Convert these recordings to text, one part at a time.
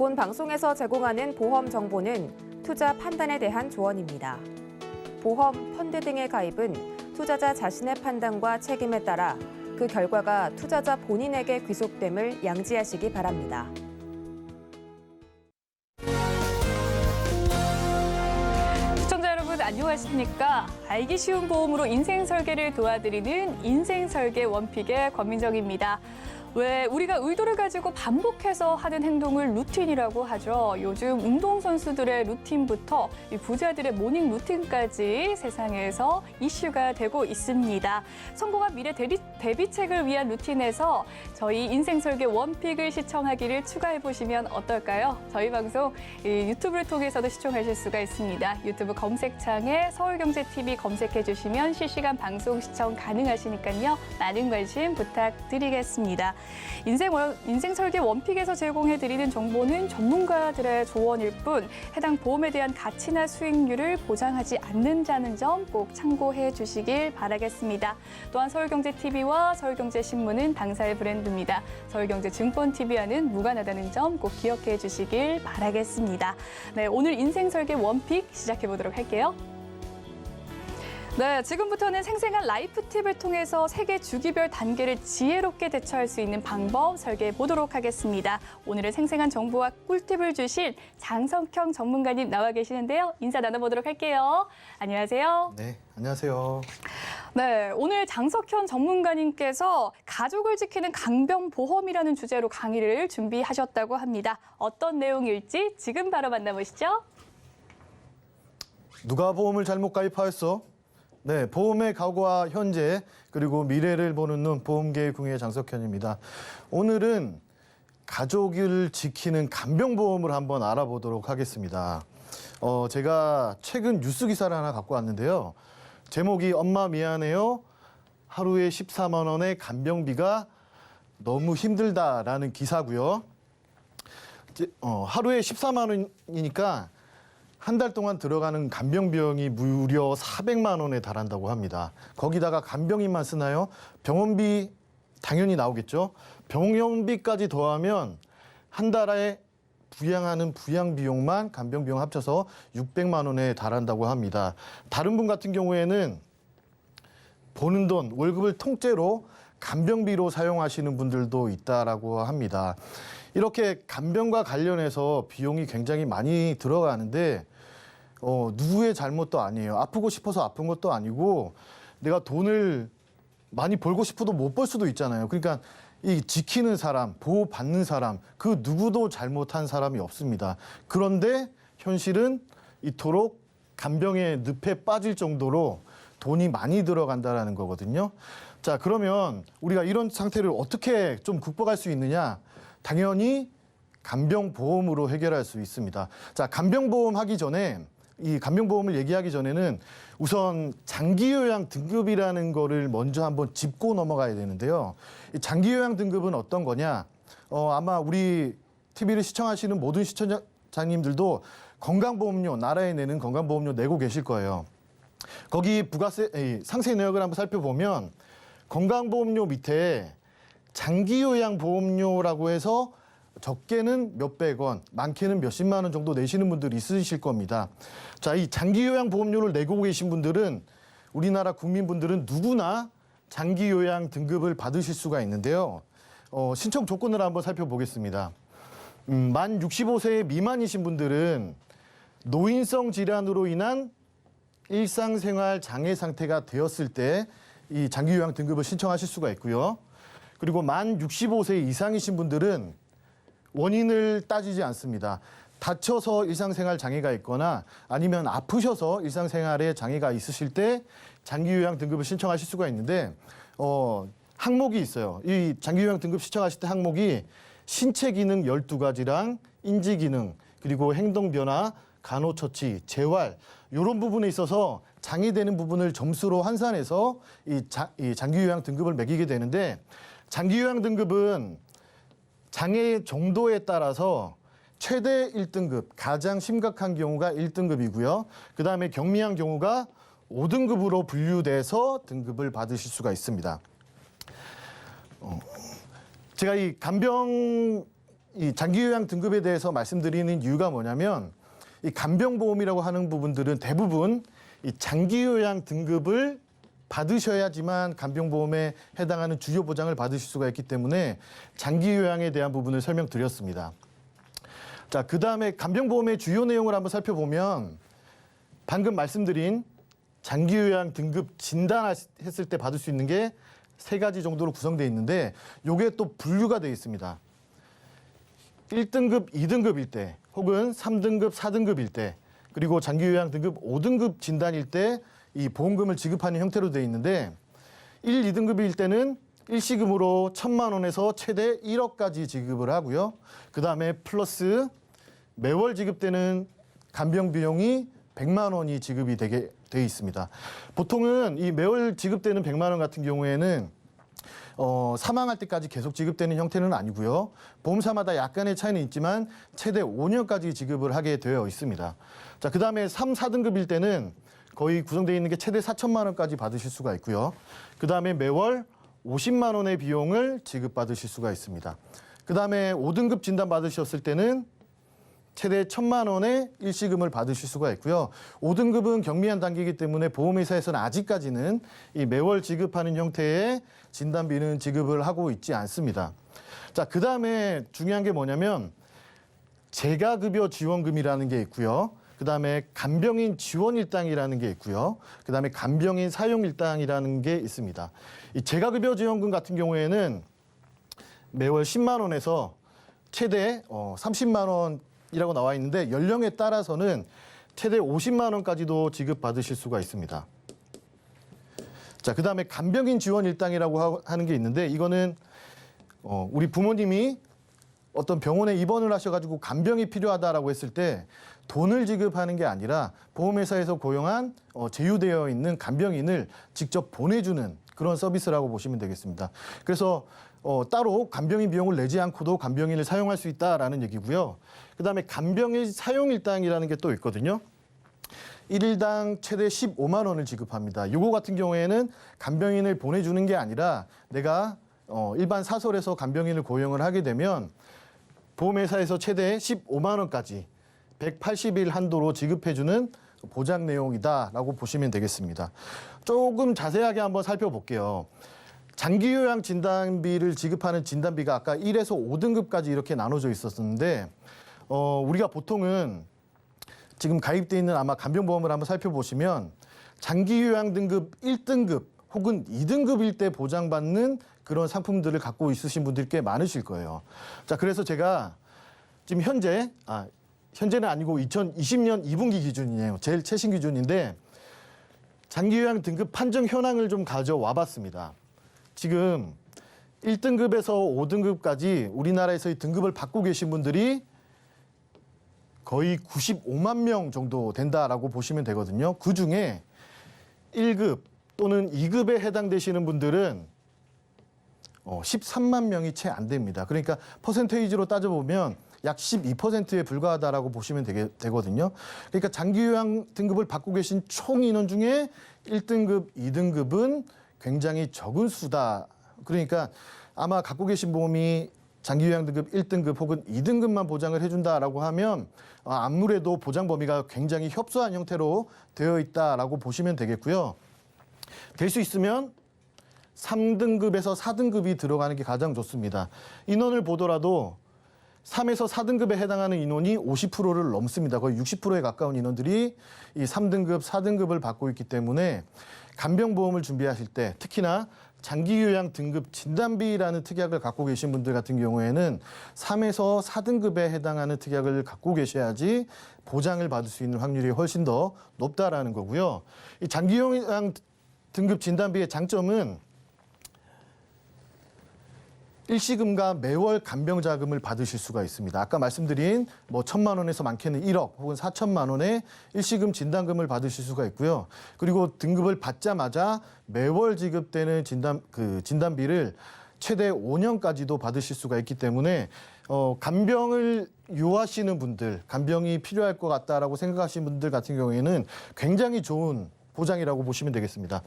본 방송에서 제공하는 보험 정보는 투자 판단에 대한 조언입니다. 보험, 펀드 등의 가입은 투자자 자신의 판단과 책임에 따라 그 결과가 투자자 본인에게 귀속됨을 양지하시기 바랍니다. 시청자 여러분 안녕하십니까? 알기 쉬운 보험으로 인생 설계를 도와드리는 인생 설계 원픽의 권민정입니다. 왜 우리가 의도를 가지고 반복해서 하는 행동을 루틴이라고 하죠. 요즘 운동선수들의 루틴부터 부자들의 모닝 루틴까지 세상에서 이슈가 되고 있습니다. 성공한 미래 대비책을 위한 루틴에서 저희 인생설계 원픽을 시청하기를 추가해보시면 어떨까요? 저희 방송 유튜브를 통해서도 시청하실 수가 있습니다. 유튜브 검색창에 서울경제TV 검색해주시면 실시간 방송 시청 가능하시니까요. 많은 관심 부탁드리겠습니다. 인생 설계 원픽에서 제공해드리는 정보는 전문가들의 조언일 뿐 해당 보험에 대한 가치나 수익률을 보장하지 않는다는 점 꼭 참고해 주시길 바라겠습니다. 또한 서울경제TV와 서울경제신문은 당사의 브랜드입니다. 서울경제증권TV와는 무관하다는 점 꼭 기억해 주시길 바라겠습니다. 네, 오늘 인생 설계 원픽 시작해 보도록 할게요. 네, 지금부터는 생생한 라이프 팁을 통해서 세계 주기별 단계를 지혜롭게 대처할 수 있는 방법 설계해 보도록 하겠습니다. 오늘은 생생한 정보와 꿀팁을 주실 장석형 전문가님 나와 계시는데요. 인사 나눠보도록 할게요. 안녕하세요. 네, 안녕하세요. 네, 오늘 장석현 전문가님께서 가족을 지키는 강병보험이라는 주제로 강의를 준비하셨다고 합니다. 어떤 내용일지 지금 바로 만나보시죠. 누가 보험을 잘못 가입하였어? 네, 보험의 과거와 현재 그리고 미래를 보는 눈 보험계의 궁예 장석현입니다. 오늘은 가족을 지키는 간병보험을 한번 알아보도록 하겠습니다. 제가 최근 뉴스 기사를 하나 갖고 왔는데요. 제목이 엄마 미안해요. 하루에 14만 원의 간병비가 너무 힘들다라는 기사고요. 하루에 14만 원이니까 한 달 동안 들어가는 간병 비용이 무려 400만 원에 달한다고 합니다. 거기다가 간병인만 쓰나요? 병원비 당연히 나오겠죠. 병원비까지 더하면 한 달에 부양하는 부양 비용만 간병 비용 합쳐서 600만 원에 달한다고 합니다. 다른 분 같은 경우에는 버는 돈, 월급을 통째로 간병비로 사용하시는 분들도 있다라고 합니다. 이렇게 간병과 관련해서 비용이 굉장히 많이 들어가는데 누구의 잘못도 아니에요. 아프고 싶어서 아픈 것도 아니고 내가 돈을 많이 벌고 싶어도 못 벌 수도 있잖아요. 그러니까 이 지키는 사람, 보호받는 사람, 그 누구도 잘못한 사람이 없습니다. 그런데 현실은 이토록 간병의 늪에 빠질 정도로 돈이 많이 들어간다는 거거든요. 자, 그러면 우리가 이런 상태를 어떻게 좀 극복할 수 있느냐? 당연히 간병보험으로 해결할 수 있습니다. 자, 간병보험 하기 전에 이 간병보험을 얘기하기 전에는 우선 장기요양 등급이라는 거를 먼저 한번 짚고 넘어가야 되는데요. 이 장기요양 등급은 어떤 거냐? 아마 우리 TV를 시청하시는 모든 시청자님들도 건강보험료, 나라에 내는 건강보험료 내고 계실 거예요. 거기 상세 내역을 한번 살펴보면 건강보험료 밑에 장기요양보험료라고 해서 적게는 몇백 원, 많게는 몇십만 원 정도 내시는 분들이 있으실 겁니다. 자, 이 장기요양보험료를 내고 계신 분들은 우리나라 국민분들은 누구나 장기요양 등급을 받으실 수가 있는데요. 신청 조건을 한번 살펴보겠습니다. 만 65세 미만이신 분들은 노인성 질환으로 인한 일상생활 장애 상태가 되었을 때 이 장기요양 등급을 신청하실 수가 있고요. 그리고 만 65세 이상이신 분들은 원인을 따지지 않습니다. 다쳐서 일상생활 장애가 있거나 아니면 아프셔서 일상생활에 장애가 있으실 때 장기요양 등급을 신청하실 수가 있는데 항목이 있어요. 이 장기요양 등급 신청하실 때 항목이 신체 기능 12가지랑 인지 기능 그리고 행동 변화, 간호처치, 재활 이런 부분에 있어서 장애되는 부분을 점수로 환산해서 이 장기요양 등급을 매기게 되는데 장기요양 등급은 장애의 정도에 따라서 최대 1등급, 가장 심각한 경우가 1등급이고요. 그다음에 경미한 경우가 5등급으로 분류돼서 등급을 받으실 수가 있습니다. 제가 이 간병 이 장기요양 등급에 대해서 말씀드리는 이유가 뭐냐면 이 간병보험이라고 하는 부분들은 대부분 이 장기요양 등급을 받으셔야지만 간병보험에 해당하는 주요 보장을 받으실 수가 있기 때문에 장기요양에 대한 부분을 설명드렸습니다. 자, 그다음에 간병보험의 주요 내용을 한번 살펴보면 방금 말씀드린 장기요양 등급 진단했을 때 받을 수 있는 게 3가지 정도로 구성되어 있는데 요게 또 분류가 되어 있습니다. 1등급, 2등급일 때 혹은 3등급, 4등급일 때 그리고 장기요양 등급 5등급 진단일 때 이 보험금을 지급하는 형태로 되어 있는데 1, 2등급일 때는 일시금으로 1,000만 원에서 최대 1억까지 지급을 하고요. 그다음에 플러스 매월 지급되는 간병 비용이 100만 원이 지급이 되게 되어 있습니다. 보통은 이 매월 지급되는 100만 원 같은 경우에는 사망할 때까지 계속 지급되는 형태는 아니고요. 보험사마다 약간의 차이는 있지만 최대 5년까지 지급을 하게 되어 있습니다. 자, 그다음에 3, 4등급일 때는 거의 구성되어 있는 게 최대 4천만 원까지 받으실 수가 있고요. 그다음에 매월 50만 원의 비용을 지급받으실 수가 있습니다. 그다음에 5등급 진단 받으셨을 때는 최대 1,000만 원의 일시금을 받으실 수가 있고요. 5등급은 경미한 단계이기 때문에 보험회사에서는 아직까지는 이 매월 지급하는 형태의 진단비는 지급을 하고 있지 않습니다. 자, 그다음에 중요한 게 뭐냐면 재가급여 지원금이라는 게 있고요. 그다음에 간병인 지원 일당이라는 게 있고요. 그다음에 간병인 사용 일당이라는 게 있습니다. 이 재가급여 지원금 같은 경우에는 매월 10만 원에서 최대 30만 원이라고 나와 있는데 연령에 따라서는 최대 50만 원까지도 지급받으실 수가 있습니다. 자, 그다음에 간병인 지원 일당이라고 하는 게 있는데 이거는 우리 부모님이 어떤 병원에 입원을 하셔가지고 간병이 필요하다라고 했을 때 돈을 지급하는 게 아니라 보험회사에서 고용한 제휴되어 있는 간병인을 직접 보내주는 그런 서비스라고 보시면 되겠습니다. 그래서 따로 간병인 비용을 내지 않고도 간병인을 사용할 수 있다라는 얘기고요. 그다음에 간병인 사용 일당이라는 게 또 있거든요. 1일당 최대 15만 원을 지급합니다. 이거 같은 경우에는 간병인을 보내주는 게 아니라 내가 일반 사설에서 간병인을 고용을 하게 되면 보험회사에서 최대 15만 원까지 180일 한도로 지급해주는 보장 내용이다라고 보시면 되겠습니다. 조금 자세하게 한번 살펴볼게요. 장기요양 진단비를 지급하는 진단비가 아까 1에서 5등급까지 이렇게 나눠져 있었는데 우리가 보통은 지금 가입돼 있는 아마 간병보험을 한번 살펴보시면 장기요양 등급 1등급 혹은 2등급일 때 보장받는 그런 상품들을 갖고 있으신 분들이 꽤 많으실 거예요. 자, 그래서 제가 지금 현재는 아니고 2020년 2분기 기준이에요. 제일 최신 기준인데 장기요양 등급 판정 현황을 좀 가져와 봤습니다. 지금 1등급에서 5등급까지 우리나라에서의 등급을 받고 계신 분들이 거의 95만 명 정도 된다라고 보시면 되거든요. 그중에 1급 또는 2급에 해당되시는 분들은 13만 명이 채 안 됩니다. 그러니까 퍼센테이지로 따져보면 약 12%에 불과하다라고 보시면 되거든요. 그러니까 장기요양 등급을 받고 계신 총 인원 중에 1등급, 2등급은 굉장히 적은 수다. 그러니까 아마 갖고 계신 보험이 장기요양 등급 1등급 혹은 2등급만 보장을 해준다라고 하면 아무래도 보장 범위가 굉장히 협소한 형태로 되어 있다라고 보시면 되겠고요. 될 수 있으면 3등급에서 4등급이 들어가는 게 가장 좋습니다. 인원을 보더라도 3에서 4등급에 해당하는 인원이 50%를 넘습니다. 거의 60%에 가까운 인원들이 이 3등급, 4등급을 받고 있기 때문에 간병보험을 준비하실 때 특히나 장기요양 등급 진단비라는 특약을 갖고 계신 분들 같은 경우에는 3에서 4등급에 해당하는 특약을 갖고 계셔야지 보장을 받을 수 있는 확률이 훨씬 더 높다라는 거고요. 이 장기요양 등급 진단비의 장점은 일시금과 매월 간병자금을 받으실 수가 있습니다. 아까 말씀드린 1,000만 원에서 많게는 1억 혹은 4천만 원의 일시금 진단금을 받으실 수가 있고요. 그리고 등급을 받자마자 매월 지급되는 진단비를 최대 5년까지도 받으실 수가 있기 때문에 간병을 요하시는 분들, 간병이 필요할 것 같다라고 생각하시는 분들 같은 경우에는 굉장히 좋은 보장이라고 보시면 되겠습니다.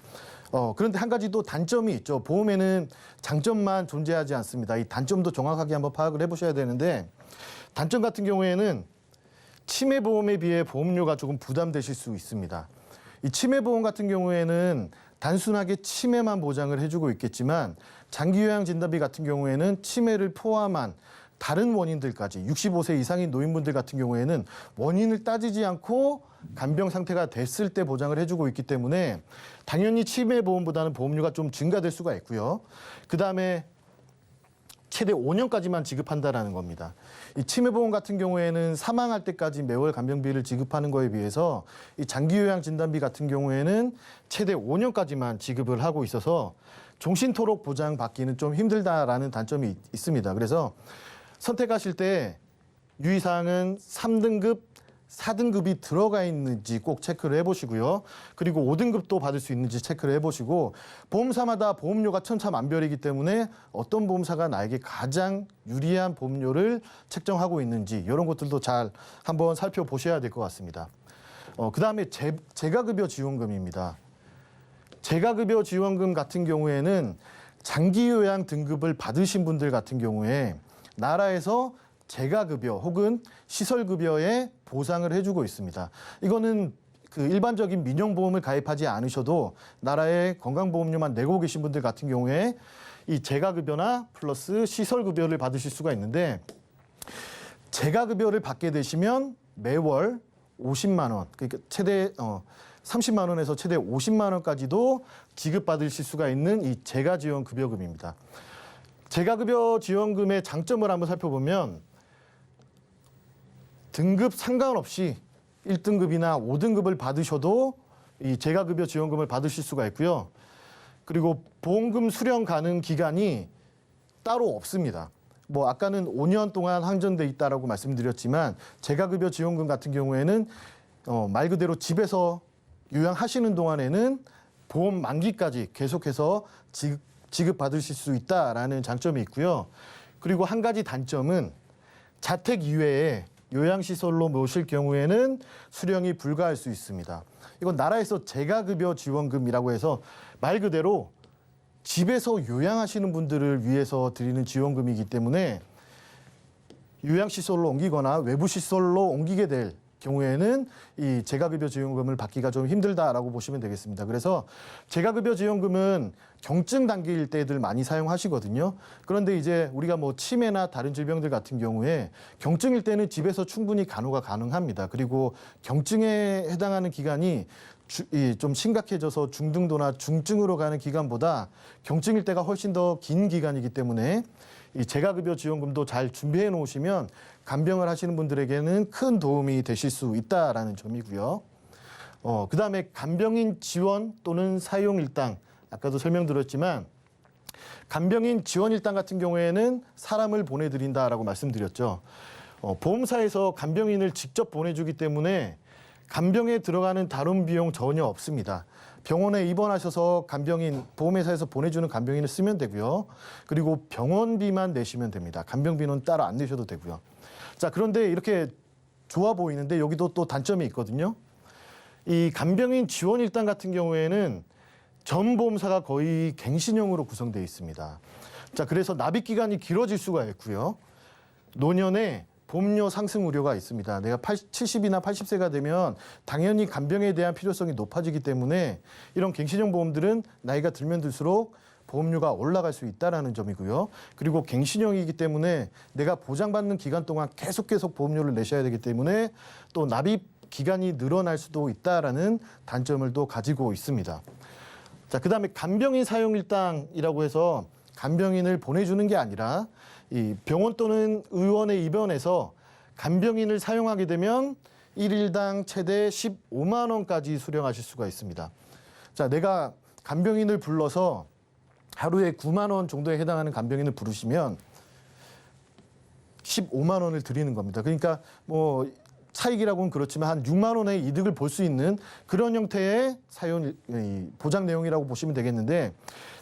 그런데 한 가지 또 단점이 있죠. 보험에는 장점만 존재하지 않습니다. 이 단점도 정확하게 한번 파악을 해보셔야 되는데, 단점 같은 경우에는 치매보험에 비해 보험료가 조금 부담되실 수 있습니다. 이 치매보험 같은 경우에는 단순하게 치매만 보장을 해주고 있겠지만, 장기요양진단비 같은 경우에는 치매를 포함한 다른 원인들까지 65세 이상인 노인분들 같은 경우에는 원인을 따지지 않고 간병 상태가 됐을 때 보장을 해주고 있기 때문에 당연히 치매보험보다는 보험료가 좀 증가될 수가 있고요. 그다음에 최대 5년까지만 지급한다라는 겁니다. 이 치매보험 같은 경우에는 사망할 때까지 매월 간병비를 지급하는 거에 비해서 이 장기요양진단비 같은 경우에는 최대 5년까지만 지급을 하고 있어서 종신토록 보장 받기는 좀 힘들다라는 단점이 있습니다. 그래서 선택하실 때 유의사항은 3등급, 4등급이 들어가 있는지 꼭 체크를 해보시고요. 그리고 5등급도 받을 수 있는지 체크를 해보시고, 보험사마다 보험료가 천차만별이기 때문에 어떤 보험사가 나에게 가장 유리한 보험료를 책정하고 있는지 이런 것들도 잘 한번 살펴보셔야 될 것 같습니다. 그다음에 재가급여 지원금입니다. 재가급여 지원금 같은 경우에는 장기요양 등급을 받으신 분들 같은 경우에 나라에서 재가급여 혹은 시설급여에 보상을 해주고 있습니다. 이거는 그 일반적인 민영보험을 가입하지 않으셔도 나라의 건강보험료만 내고 계신 분들 같은 경우에 이 재가급여나 플러스 시설급여를 받으실 수가 있는데, 재가급여를 받게 되시면 매월 50만 원, 그러니까 최대 30만 원에서 최대 50만 원까지도 지급받으실 수가 있는 이 재가지원급여금입니다. 재가급여 지원금의 장점을 한번 살펴보면 등급 상관없이 1등급이나 5등급을 받으셔도 이 재가급여 지원금을 받으실 수가 있고요. 그리고 보험금 수령 가능 기간이 따로 없습니다. 뭐 아까는 5년 동안 항전돼 있다라고 말씀드렸지만, 재가급여 지원금 같은 경우에는 말 그대로 집에서 요양하시는 동안에는 보험 만기까지 계속해서 지급받으실 수 있다라는 장점이 있고요. 그리고 한 가지 단점은 자택 이외에 요양시설로 모실 경우에는 수령이 불가할 수 있습니다. 이건 나라에서 재가급여 지원금이라고 해서 말 그대로 집에서 요양하시는 분들을 위해서 드리는 지원금이기 때문에 요양시설로 옮기거나 외부시설로 옮기게 될 경우에는 이 재가급여 지원금을 받기가 좀 힘들다라고 보시면 되겠습니다. 그래서 재가급여 지원금은 경증 단계일 때들 많이 사용하시거든요. 그런데 이제 우리가 뭐 치매나 다른 질병들 같은 경우에 경증일 때는 집에서 충분히 간호가 가능합니다. 그리고 경증에 해당하는 기간이 좀 심각해져서 중등도나 중증으로 가는 기간보다 경증일 때가 훨씬 더 긴 기간이기 때문에 이 재가급여 지원금도 잘 준비해 놓으시면 간병을 하시는 분들에게는 큰 도움이 되실 수 있다라는 점이고요. 그다음에 간병인 지원 또는 사용 일당, 아까도 설명드렸지만 간병인 지원 일당 같은 경우에는 사람을 보내드린다라고 말씀드렸죠. 보험사에서 간병인을 직접 보내주기 때문에 간병에 들어가는 다른 비용 전혀 없습니다. 병원에 입원하셔서 간병인, 보험회사에서 보내주는 간병인을 쓰면 되고요. 그리고 병원비만 내시면 됩니다. 간병비는 따로 안 내셔도 되고요. 자, 그런데 이렇게 좋아 보이는데 여기도 또 단점이 있거든요. 이 간병인 지원 일당 같은 경우에는 전 보험사가 거의 갱신형으로 구성되어 있습니다. 자, 그래서 납입 기간이 길어질 수가 있고요. 노년에 보험료 상승 우려가 있습니다. 내가 70이나 80세가 되면 당연히 간병에 대한 필요성이 높아지기 때문에 이런 갱신형 보험들은 나이가 들면 들수록 보험료가 올라갈 수 있다는 점이고요. 그리고 갱신형이기 때문에 내가 보장받는 기간 동안 계속 보험료를 내셔야 되기 때문에 또 납입 기간이 늘어날 수도 있다는 단점을 또 가지고 있습니다. 자, 그다음에 간병인 사용 일당이라고 해서 간병인을 보내주는 게 아니라 이 병원 또는 의원에 입원해서 간병인을 사용하게 되면 1일당 최대 15만 원까지 수령하실 수가 있습니다. 자, 내가 간병인을 불러서 하루에 9만 원 정도에 해당하는 간병인을 부르시면 15만 원을 드리는 겁니다. 그러니까 뭐 차익이라고는 그렇지만 한 6만 원의 이득을 볼 수 있는 그런 형태의 보장 내용이라고 보시면 되겠는데,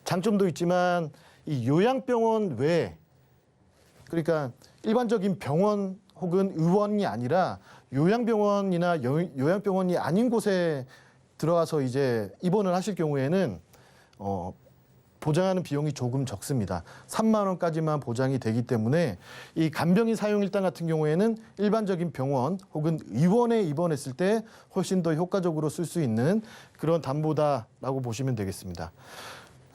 장점도 있지만 이 요양병원 외에, 그러니까 일반적인 병원 혹은 의원이 아니라 요양병원이나 요양병원이 아닌 곳에 들어가서 이제 입원을 하실 경우에는 보장하는 비용이 조금 적습니다. 3만 원까지만 보장이 되기 때문에 이 간병인 사용일당 같은 경우에는 일반적인 병원 혹은 의원에 입원했을 때 훨씬 더 효과적으로 쓸 수 있는 그런 담보다라고 보시면 되겠습니다.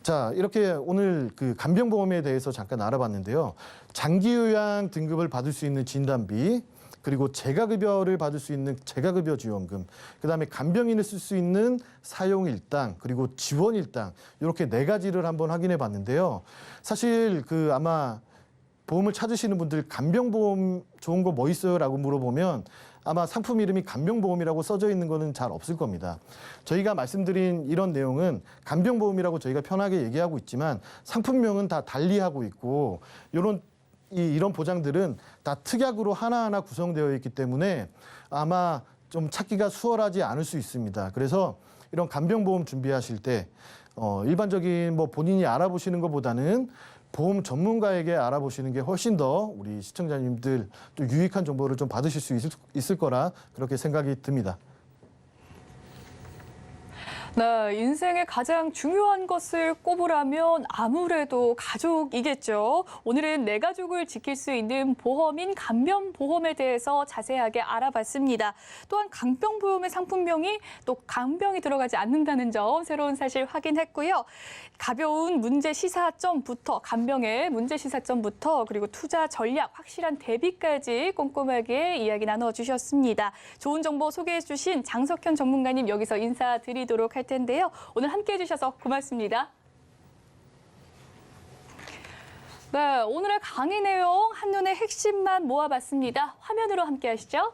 자, 이렇게 오늘 그 간병보험에 대해서 잠깐 알아봤는데요. 장기요양 등급을 받을 수 있는 진단비, 그리고 재가급여를 받을 수 있는 재가급여 지원금, 그다음에 간병인을 쓸 수 있는 사용일당, 그리고 지원일당, 이렇게 4가지를 한번 확인해 봤는데요. 사실 그 아마 보험을 찾으시는 분들 간병보험 좋은 거 뭐 있어요?라고 물어보면 아마 상품 이름이 간병보험이라고 써져 있는 거는 잘 없을 겁니다. 저희가 말씀드린 이런 내용은 간병보험이라고 저희가 편하게 얘기하고 있지만 상품명은 다 달리하고 있고 이런 보장들은 다 특약으로 하나하나 구성되어 있기 때문에 아마 좀 찾기가 수월하지 않을 수 있습니다. 그래서 이런 간병보험 준비하실 때 일반적인 뭐 본인이 알아보시는 것보다는 보험 전문가에게 알아보시는 게 훨씬 더 우리 시청자님들 또 유익한 정보를 좀 받으실 수 있을 거라 그렇게 생각이 듭니다. 네, 인생의 가장 중요한 것을 꼽으라면 아무래도 가족이겠죠. 오늘은 내 가족을 지킬 수 있는 보험인 간병보험에 대해서 자세하게 알아봤습니다. 또한 간병보험의 상품명이 또 간병이 들어가지 않는다는 점 새로운 사실 확인했고요. 가벼운 문제 시사점부터 간병의 문제 시사점부터 그리고 투자 전략, 확실한 대비까지 꼼꼼하게 이야기 나눠주셨습니다. 좋은 정보 소개해 주신 장석현 전문가님 여기서 인사드리도록 할 텐데요. 오늘 함께해 주셔서 고맙습니다. 네, 오늘의 강의 내용 한눈에 핵심만 모아봤습니다. 화면으로 함께 하시죠.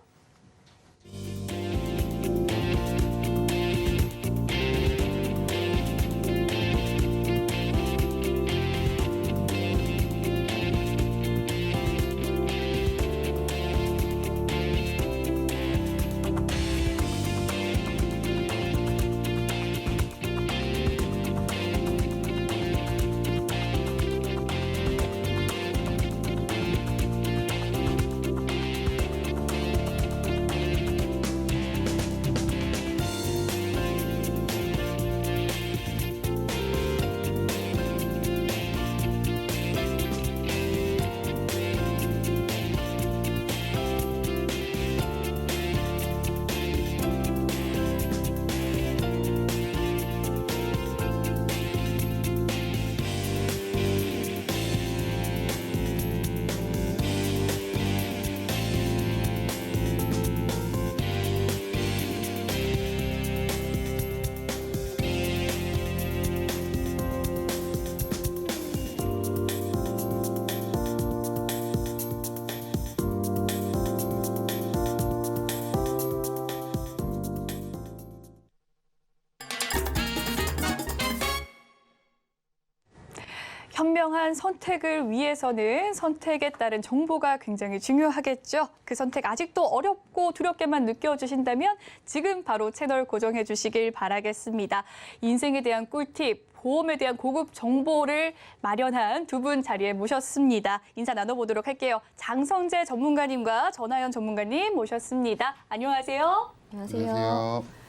현명한 선택을 위해서는 선택에 따른 정보가 굉장히 중요하겠죠. 그 선택 아직도 어렵고 두렵게만 느껴지신다면 지금 바로 채널 고정해 주시길 바라겠습니다. 인생에 대한 꿀팁, 보험에 대한 고급 정보를 마련한 두 분 자리에 모셨습니다. 인사 나눠보도록 할게요. 장성재 전문가님과 전하연 전문가님 모셨습니다. 안녕하세요. 안녕하세요.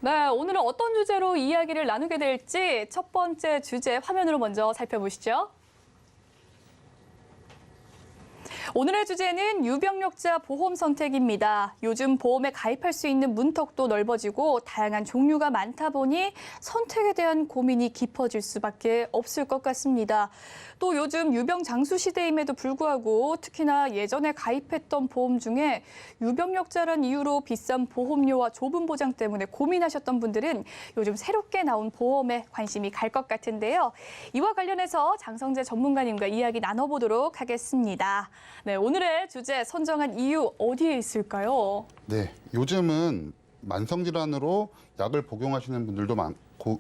네, 오늘은 어떤 주제로 이야기를 나누게 될지 첫 번째 주제 화면으로 먼저 살펴보시죠. 오늘의 주제는 유병력자 보험 선택입니다. 요즘 보험에 가입할 수 있는 문턱도 넓어지고 다양한 종류가 많다 보니 선택에 대한 고민이 깊어질 수밖에 없을 것 같습니다. 또 요즘 유병장수 시대임에도 불구하고 특히나 예전에 가입했던 보험 중에 유병력자란 이유로 비싼 보험료와 좁은 보장 때문에 고민하셨던 분들은 요즘 새롭게 나온 보험에 관심이 갈 것 같은데요. 이와 관련해서 장성재 전문가님과 이야기 나눠보도록 하겠습니다. 네, 오늘의 주제 선정한 이유 어디에 있을까요? 네, 요즘은 만성질환으로 약을 복용하시는 분들도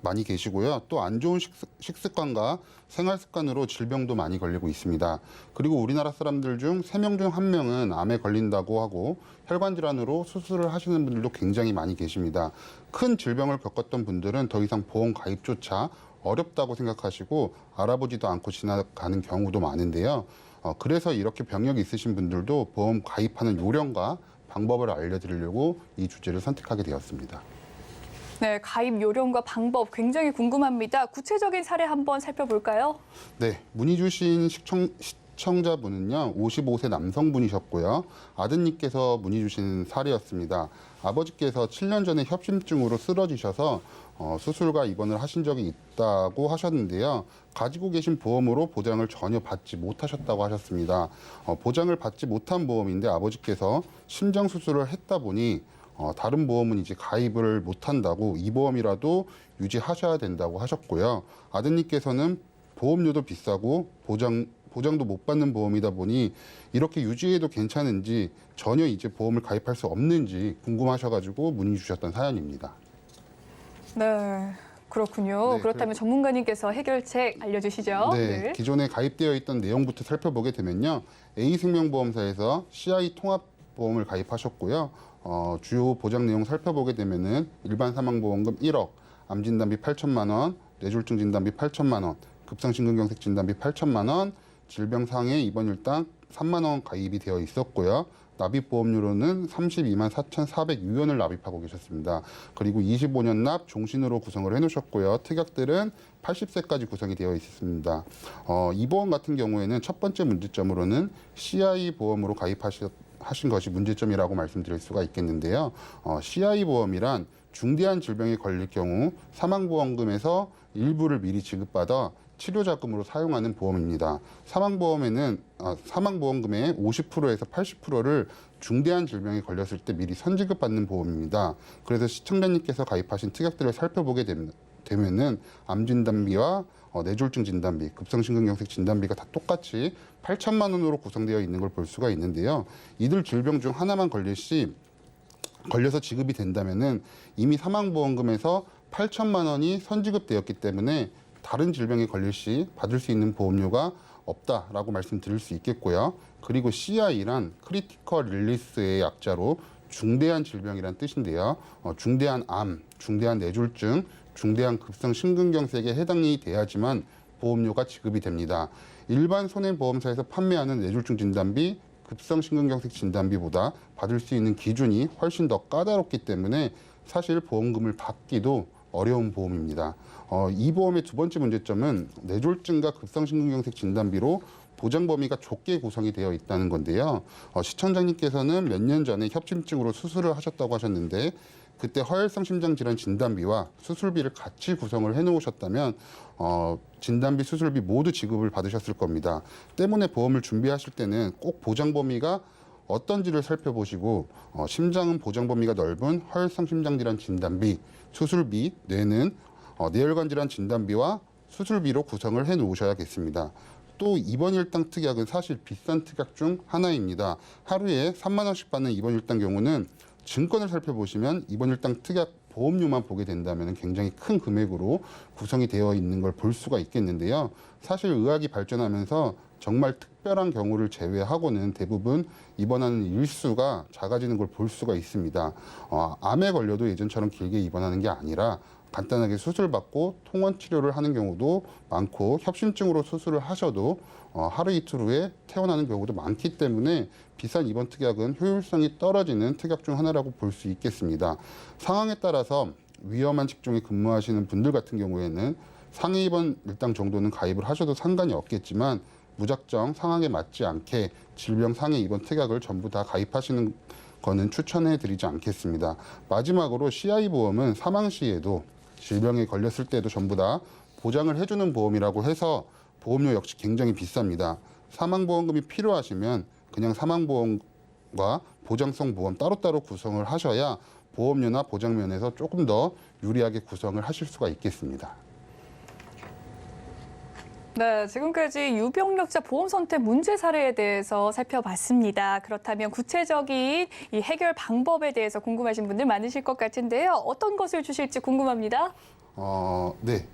많이 계시고요. 또 안 좋은 식습관과 생활습관으로 질병도 많이 걸리고 있습니다. 그리고 우리나라 사람들 중 3명 중 1명은 암에 걸린다고 하고 혈관질환으로 수술을 하시는 분들도 굉장히 많이 계십니다. 큰 질병을 겪었던 분들은 더 이상 보험 가입조차 어렵다고 생각하시고 알아보지도 않고 지나가는 경우도 많은데요. 그래서 이렇게 병력이 있으신 분들도 보험 가입하는 요령과 방법을 알려드리려고 이 주제를 선택하게 되었습니다. 네, 가입 요령과 방법 굉장히 궁금합니다. 구체적인 사례 한번 살펴볼까요? 네, 문의 주신 시청자분은요, 55세 남성분이셨고요. 아드님께서 문의 주신 사례였습니다. 아버지께서 7년 전에 협심증으로 쓰러지셔서 수술과 입원을 하신 적이 있다고 하셨는데요. 가지고 계신 보험으로 보장을 전혀 받지 못하셨다고 하셨습니다. 보장을 받지 못한 보험인데 아버지께서 심장 수술을 했다 보니 다른 보험은 이제 가입을 못한다고 이 보험이라도 유지하셔야 된다고 하셨고요. 아드님께서는 보험료도 비싸고 보장도 못 받는 보험이다 보니 이렇게 유지해도 괜찮은지 전혀 이제 보험을 가입할 수 없는지 궁금하셔가지고 문의 주셨던 사연입니다. 네, 그렇군요. 네, 그렇다면 전문가님께서 해결책 알려주시죠. 네, 기존에 가입되어 있던 내용부터 살펴보게 되면요. A생명보험사에서 CI 통합보험을 가입하셨고요. 주요 보장 내용 살펴보게 되면은 일반 사망보험금 1억, 암진단비 8천만 원, 뇌졸중 진단비 8천만 원, 급성심근경색 진단비 8천만 원, 질병상해 입원 일당 3만 원 가입이 되어 있었고요. 납입보험료로는 32만 4,406원을 납입하고 계셨습니다. 그리고 25년 납 종신으로 구성을 해놓으셨고요. 특약들은 80세까지 구성이 되어 있습니다. 이 보험 같은 경우에는 첫 번째 문제점으로는 CI 보험으로 가입하신 것이 문제점이라고 말씀드릴 수가 있겠는데요. CI 보험이란 중대한 질병에 걸릴 경우 사망보험금에서 일부를 미리 지급받아 치료자금으로 사용하는 보험입니다. 사망보험금의 50%에서 80%를 중대한 질병에 걸렸을 때 미리 선지급받는 보험입니다. 그래서 시청자님께서 가입하신 특약들을 살펴보게 되면은 암진단비와 뇌졸중 진단비, 급성심근경색 진단비가 다 똑같이 8천만 원으로 구성되어 있는 걸 볼 수가 있는데요. 이들 질병 중 하나만 걸려서 지급이 된다면은 이미 사망보험금에서 8천만 원이 선지급되었기 때문에 다른 질병에 걸릴 시 받을 수 있는 보험료가 없다라고 말씀드릴 수 있겠고요. 그리고 CI란 크리티컬 릴리스의 약자로 중대한 질병이란 뜻인데요. 중대한 암, 중대한 뇌졸중, 중대한 급성 심근경색에 해당이 돼야지만 보험료가 지급이 됩니다. 일반 손해보험사에서 판매하는 뇌졸중 진단비, 급성 심근경색 진단비보다 받을 수 있는 기준이 훨씬 더 까다롭기 때문에 사실 보험금을 받기도 어려운 보험입니다. 이 보험의 두 번째 문제점은 뇌졸중과 급성심근경색 진단비로 보장 범위가 좁게 구성이 되어 있다는 건데요. 시청자님께서는 몇 년 전에 협심증으로 수술을 하셨다고 하셨는데 그때 허혈성 심장질환 진단비와 수술비를 같이 구성을 해놓으셨다면 진단비, 수술비 모두 지급을 받으셨을 겁니다. 때문에 보험을 준비하실 때는 꼭 보장 범위가 어떤지를 살펴보시고 심장은 보장 범위가 넓은 허혈성 심장질환 진단비, 수술비, 뇌는 뇌혈관 질환 진단비와 수술비로 구성을 해 놓으셔야겠습니다. 또 입원 일당 특약은 사실 비싼 특약 중 하나입니다. 하루에 3만 원씩 받는 입원 일당 경우는 증권을 살펴보시면 입원 일당 특약 보험료만 보게 된다면 굉장히 큰 금액으로 구성이 되어 있는 걸 볼 수가 있겠는데요. 사실 의학이 발전하면서 정말 특별한 경우를 제외하고는 대부분 입원하는 일수가 작아지는 걸 볼 수가 있습니다. 암에 걸려도 예전처럼 길게 입원하는 게 아니라 간단하게 수술받고 통원 치료를 하는 경우도 많고 협심증으로 수술을 하셔도 하루 이틀 후에 퇴원하는 경우도 많기 때문에 비싼 입원 특약은 효율성이 떨어지는 특약 중 하나라고 볼 수 있겠습니다. 상황에 따라서 위험한 직종에 근무하시는 분들 같은 경우에는 상해 입원 일당 정도는 가입을 하셔도 상관이 없겠지만 무작정 상황에 맞지 않게 질병 상해 입원 특약을 전부 다 가입하시는 거는 추천해 드리지 않겠습니다. 마지막으로 CI 보험은 사망 시에도 질병에 걸렸을 때도 전부 다 보장을 해주는 보험이라고 해서 보험료 역시 굉장히 비쌉니다. 사망보험금이 필요하시면 그냥 사망보험과 보장성 보험 따로따로 구성을 하셔야 보험료나 보장면에서 조금 더 유리하게 구성을 하실 수가 있겠습니다. 네, 지금까지 유병력자 보험 선택 문제 사례에 대해서 살펴봤습니다. 그렇다면 구체적인 이 해결 방법에 대해서 궁금하신 분들 많으실 것 같은데요. 어떤 것을 주실지 궁금합니다. 네.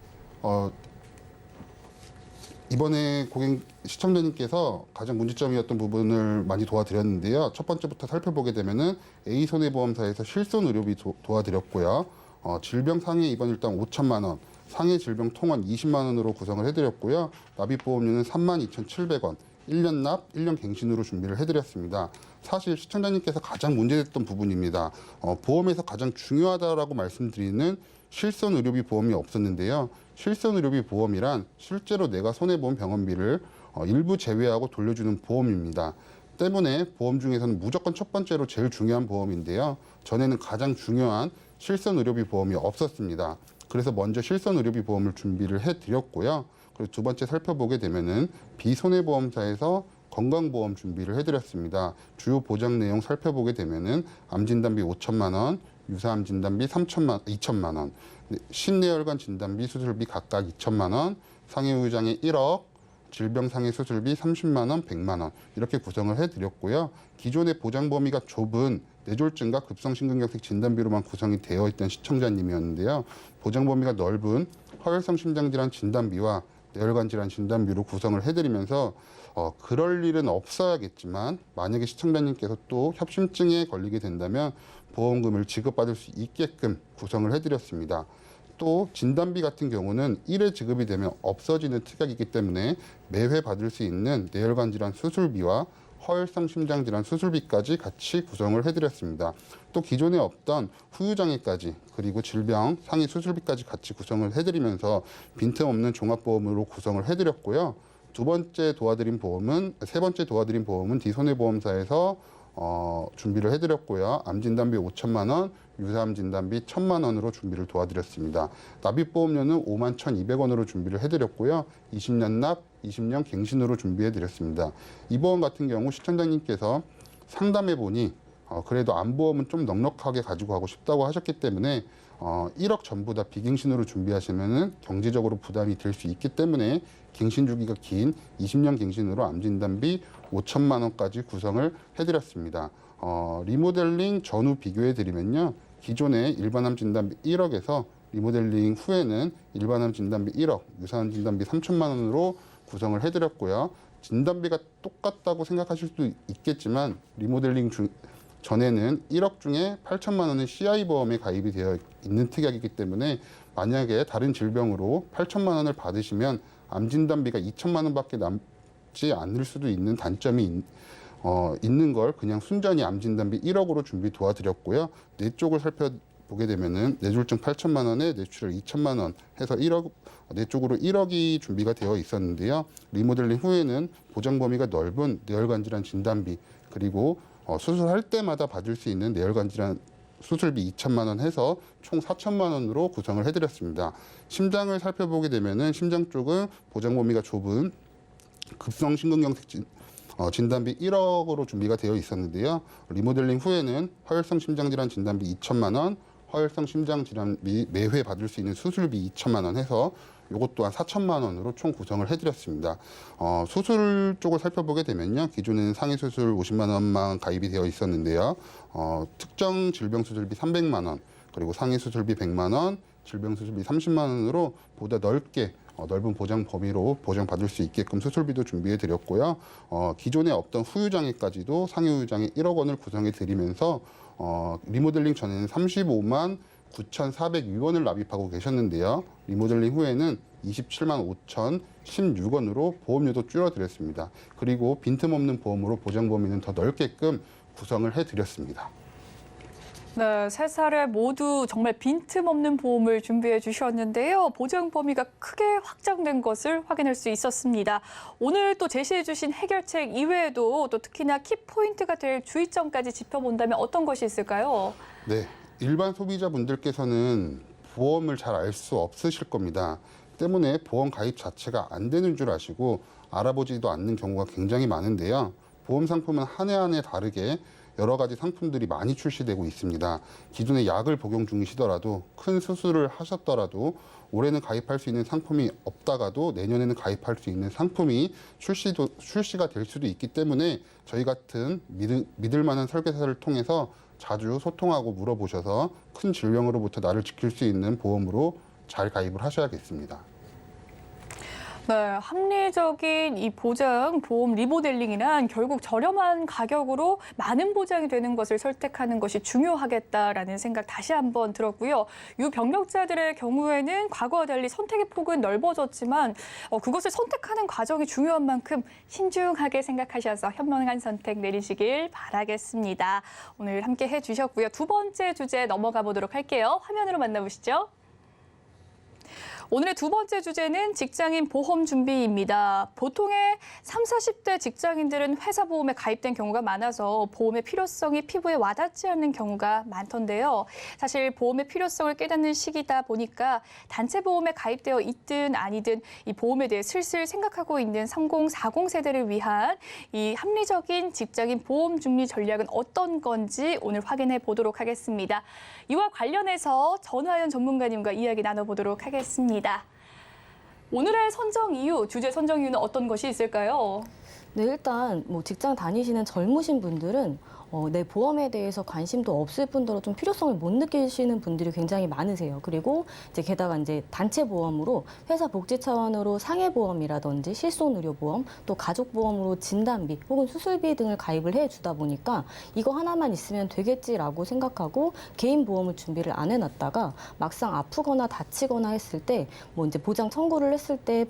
이번에 시청자님께서 가장 문제점이었던 부분을 많이 도와드렸는데요. 첫 번째부터 살펴보게 되면은 A손해보험사에서 실손 의료비 도와드렸고요. 질병 상해 입원 일당 5천만 원, 상해 질병 통원 20만 원으로 구성을 해드렸고요. 납입보험료는 32,700원, 1년 납, 1년 갱신으로 준비를 해드렸습니다. 사실 시청자님께서 가장 문제됐던 부분입니다. 보험에서 가장 중요하다라고 말씀드리는 실손 의료비 보험이 없었는데요. 실손 의료비 보험이란 실제로 내가 손해본 병원비를 일부 제외하고 돌려주는 보험입니다. 때문에 보험 중에서는 무조건 첫 번째로 제일 중요한 보험인데요. 전에는 가장 중요한 실손 의료비 보험이 없었습니다. 그래서 먼저 실손 의료비 보험을 준비를 해드렸고요. 그리고 두 번째 살펴보게 되면은 비손해보험사에서 건강보험 준비를 해드렸습니다. 주요 보장 내용 살펴보게 되면은 암진단비 5천만 원, 유사암 진단비 2천만 원, 신내혈관 진단비 수술비 각각 2천만 원, 상해우장애 1억, 질병상해 수술비 30만 원, 100만 원 이렇게 구성을 해드렸고요. 기존의 보장 범위가 좁은 뇌졸중과 급성심근경색 진단비로만 구성이 되어 있던 시청자님이었는데요. 보장 범위가 넓은 허혈성 심장질환 진단비와 뇌혈관 질환 진단비로 구성을 해드리면서 그럴 일은 없어야겠지만 만약에 시청자님께서 또 협심증에 걸리게 된다면 보험금을 지급받을 수 있게끔 구성을 해드렸습니다. 또 진단비 같은 경우는 1회 지급이 되면 없어지는 특약이기 때문에 매회 받을 수 있는 뇌혈관 질환 수술비와 허혈성 심장 질환 수술비까지 같이 구성을 해드렸습니다. 또 기존에 없던 후유장애까지 그리고 질병 상해 수술비까지 같이 구성을 해드리면서 빈틈없는 종합보험으로 구성을 해드렸고요. 세 번째 도와드린 보험은 D손해보험사에서 준비를 해드렸고요. 암진단비 5천만 원, 유사암 진단비 1,000만 원으로 준비를 도와드렸습니다. 납입보험료는 5만 1,200원으로 준비를 해드렸고요. 20년 납, 20년 갱신으로 준비해드렸습니다. 이 보험 같은 경우 시청자님께서 상담해보니 그래도 암보험은 좀 넉넉하게 가지고 가고 싶다고 하셨기 때문에 1억 전부 다 비갱신으로 준비하시면 경제적으로 부담이 될 수 있기 때문에 갱신 주기가 긴 20년 갱신으로 암진단비 5천만 원까지 구성을 해드렸습니다. 리모델링 전후 비교해드리면요. 기존의 일반암 진단비 1억에서 리모델링 후에는 일반암 진단비 1억, 유사암 진단비 3천만 원으로 구성을 해드렸고요. 진단비가 똑같다고 생각하실 수도 있겠지만 리모델링 전에는 1억 중에 8천만 원은 CI 보험에 가입이 되어 있는 특약이기 때문에 만약에 다른 질병으로 8천만 원을 받으시면 암 진단비가 2천만 원밖에 남지 않을 수도 있는 단점이 있는 걸 그냥 순전히 암 진단비 1억으로 준비 도와드렸고요. 뇌 쪽을 살펴보게 되면은 뇌졸중 8천만 원에 뇌출혈 2천만 원 해서 1억 뇌 쪽으로 1억이 준비가 되어 있었는데요. 리모델링 후에는 보장 범위가 넓은 뇌혈관 질환 진단비 그리고 수술할 때마다 받을 수 있는 뇌혈관 질환 수술비 2천만 원 해서 총 4천만 원으로 구성을 해드렸습니다. 심장을 살펴보게 되면은 심장 쪽은 보장 범위가 좁은 급성 심근경색 진단비 1억으로 준비가 되어 있었는데요. 리모델링 후에는 허혈성 심장질환 진단비 2천만 원, 허혈성 심장질환비 매회 받을 수 있는 수술비 2천만 원 해서 이것 또한 4천만 원으로 총 구성을 해드렸습니다. 수술 쪽을 살펴보게 되면요. 기존에는 상해 수술 50만 원만 가입이 되어 있었는데요. 특정 질병 수술비 300만 원, 그리고 상해 수술비 100만 원, 질병 수술비 30만 원으로 보다 넓게 넓은 보장 범위로 보장받을 수 있게끔 수술비도 준비해 드렸고요. 기존에 없던 후유장애까지도 상해 후유장애 1억 원을 구성해 드리면서 리모델링 전에는 35만 9,402원을 납입하고 계셨는데요. 리모델링 후에는 27만 5,016원으로 보험료도 줄여드렸습니다. 그리고 빈틈없는 보험으로 보장 범위는 더 넓게끔 구성을 해드렸습니다. 네, 세 사례 모두 정말 빈틈없는 보험을 준비해 주셨는데요. 보장 범위가 크게 확장된 것을 확인할 수 있었습니다. 오늘 또 제시해 주신 해결책 이외에도 또 특히나 키포인트가 될 주의점까지 짚어본다면 어떤 것이 있을까요? 네, 일반 소비자분들께서는 보험을 잘 알 수 없으실 겁니다. 때문에 보험 가입 자체가 안 되는 줄 아시고 알아보지도 않는 경우가 굉장히 많은데요. 보험 상품은 한 해 한 해 다르게 여러 가지 상품들이 많이 출시되고 있습니다. 기존에 약을 복용 중이시더라도 큰 수술을 하셨더라도 올해는 가입할 수 있는 상품이 없다가도 내년에는 가입할 수 있는 상품이 출시가 될 수도 있기 때문에 저희 같은 믿을 만한 설계사를 통해서 자주 소통하고 물어보셔서 큰 질병으로부터 나를 지킬 수 있는 보험으로 잘 가입을 하셔야겠습니다. 네, 합리적인 이 보장, 보험 리모델링이란 결국 저렴한 가격으로 많은 보장이 되는 것을 선택하는 것이 중요하겠다라는 생각 다시 한번 들었고요. 유병력자들의 경우에는 과거와 달리 선택의 폭은 넓어졌지만 그것을 선택하는 과정이 중요한 만큼 신중하게 생각하셔서 현명한 선택 내리시길 바라겠습니다. 오늘 함께 해주셨고요. 두 번째 주제 넘어가 보도록 할게요. 화면으로 만나보시죠. 오늘의 두 번째 주제는 직장인 보험 준비입니다. 보통의 30, 40대 직장인들은 회사 보험에 가입된 경우가 많아서 보험의 필요성이 피부에 와닿지 않는 경우가 많던데요. 사실 보험의 필요성을 깨닫는 시기다 보니까 단체 보험에 가입되어 있든 아니든 이 보험에 대해 슬슬 생각하고 있는 3040 세대를 위한 이 합리적인 직장인 보험 준비 전략은 어떤 건지 오늘 확인해 보도록 하겠습니다. 이와 관련해서 전화연 전문가님과 이야기 나눠보도록 하겠습니다. 오늘의 선정 이유, 주제 선정 이유는 어떤 것이 있을까요? 네, 일단 뭐 직장 다니시는 젊으신 분들은 내 보험에 대해서 관심도 없을 뿐더러 좀 필요성을 못 느끼시는 분들이 굉장히 많으세요. 그리고 이제 게다가 이제 단체 보험으로 회사 복지 차원으로 상해 보험이라든지 실손 의료 보험, 또 가족 보험으로 진단비 혹은 수술비 등을 가입을 해주다 보니까 이거 하나만 있으면 되겠지라고 생각하고 개인 보험을 준비를 안 해놨다가 막상 아프거나 다치거나 했을 때 뭐 이제 보장 청구를 했을 때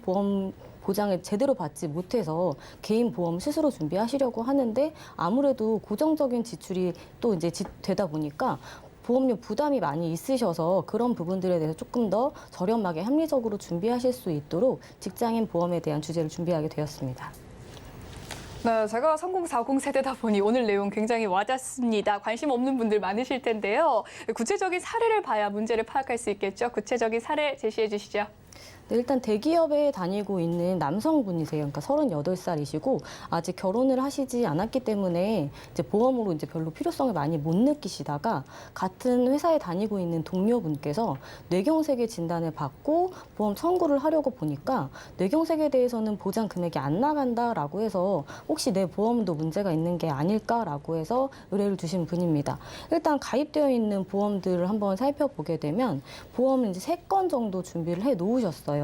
보장을 제대로 받지 못해서 개인 보험 스스로 준비하시려고 하는데 아무래도 고정적인 지출이 또 이제 되다 보니까 보험료 부담이 많이 있으셔서 그런 부분들에 대해서 조금 더 저렴하게 합리적으로 준비하실 수 있도록 직장인 보험에 대한 주제를 준비하게 되었습니다. 네, 제가 3040 세대다 보니 오늘 내용 굉장히 와닿습니다. 관심 없는 분들 많으실 텐데요. 구체적인 사례를 봐야 문제를 파악할 수 있겠죠. 구체적인 사례 제시해 주시죠. 네, 일단 대기업에 다니고 있는 남성분이세요. 그러니까 38살이시고 아직 결혼을 하시지 않았기 때문에 이제 보험으로 이제 별로 필요성을 많이 못 느끼시다가 같은 회사에 다니고 있는 동료분께서 뇌경색의 진단을 받고 보험 청구를 하려고 보니까 뇌경색에 대해서는 보장 금액이 안 나간다라고 해서 혹시 내 보험도 문제가 있는 게 아닐까라고 해서 의뢰를 주신 분입니다. 일단 가입되어 있는 보험들을 한번 살펴보게 되면 보험을 이제 3건 정도 준비를 해 놓으셨어요.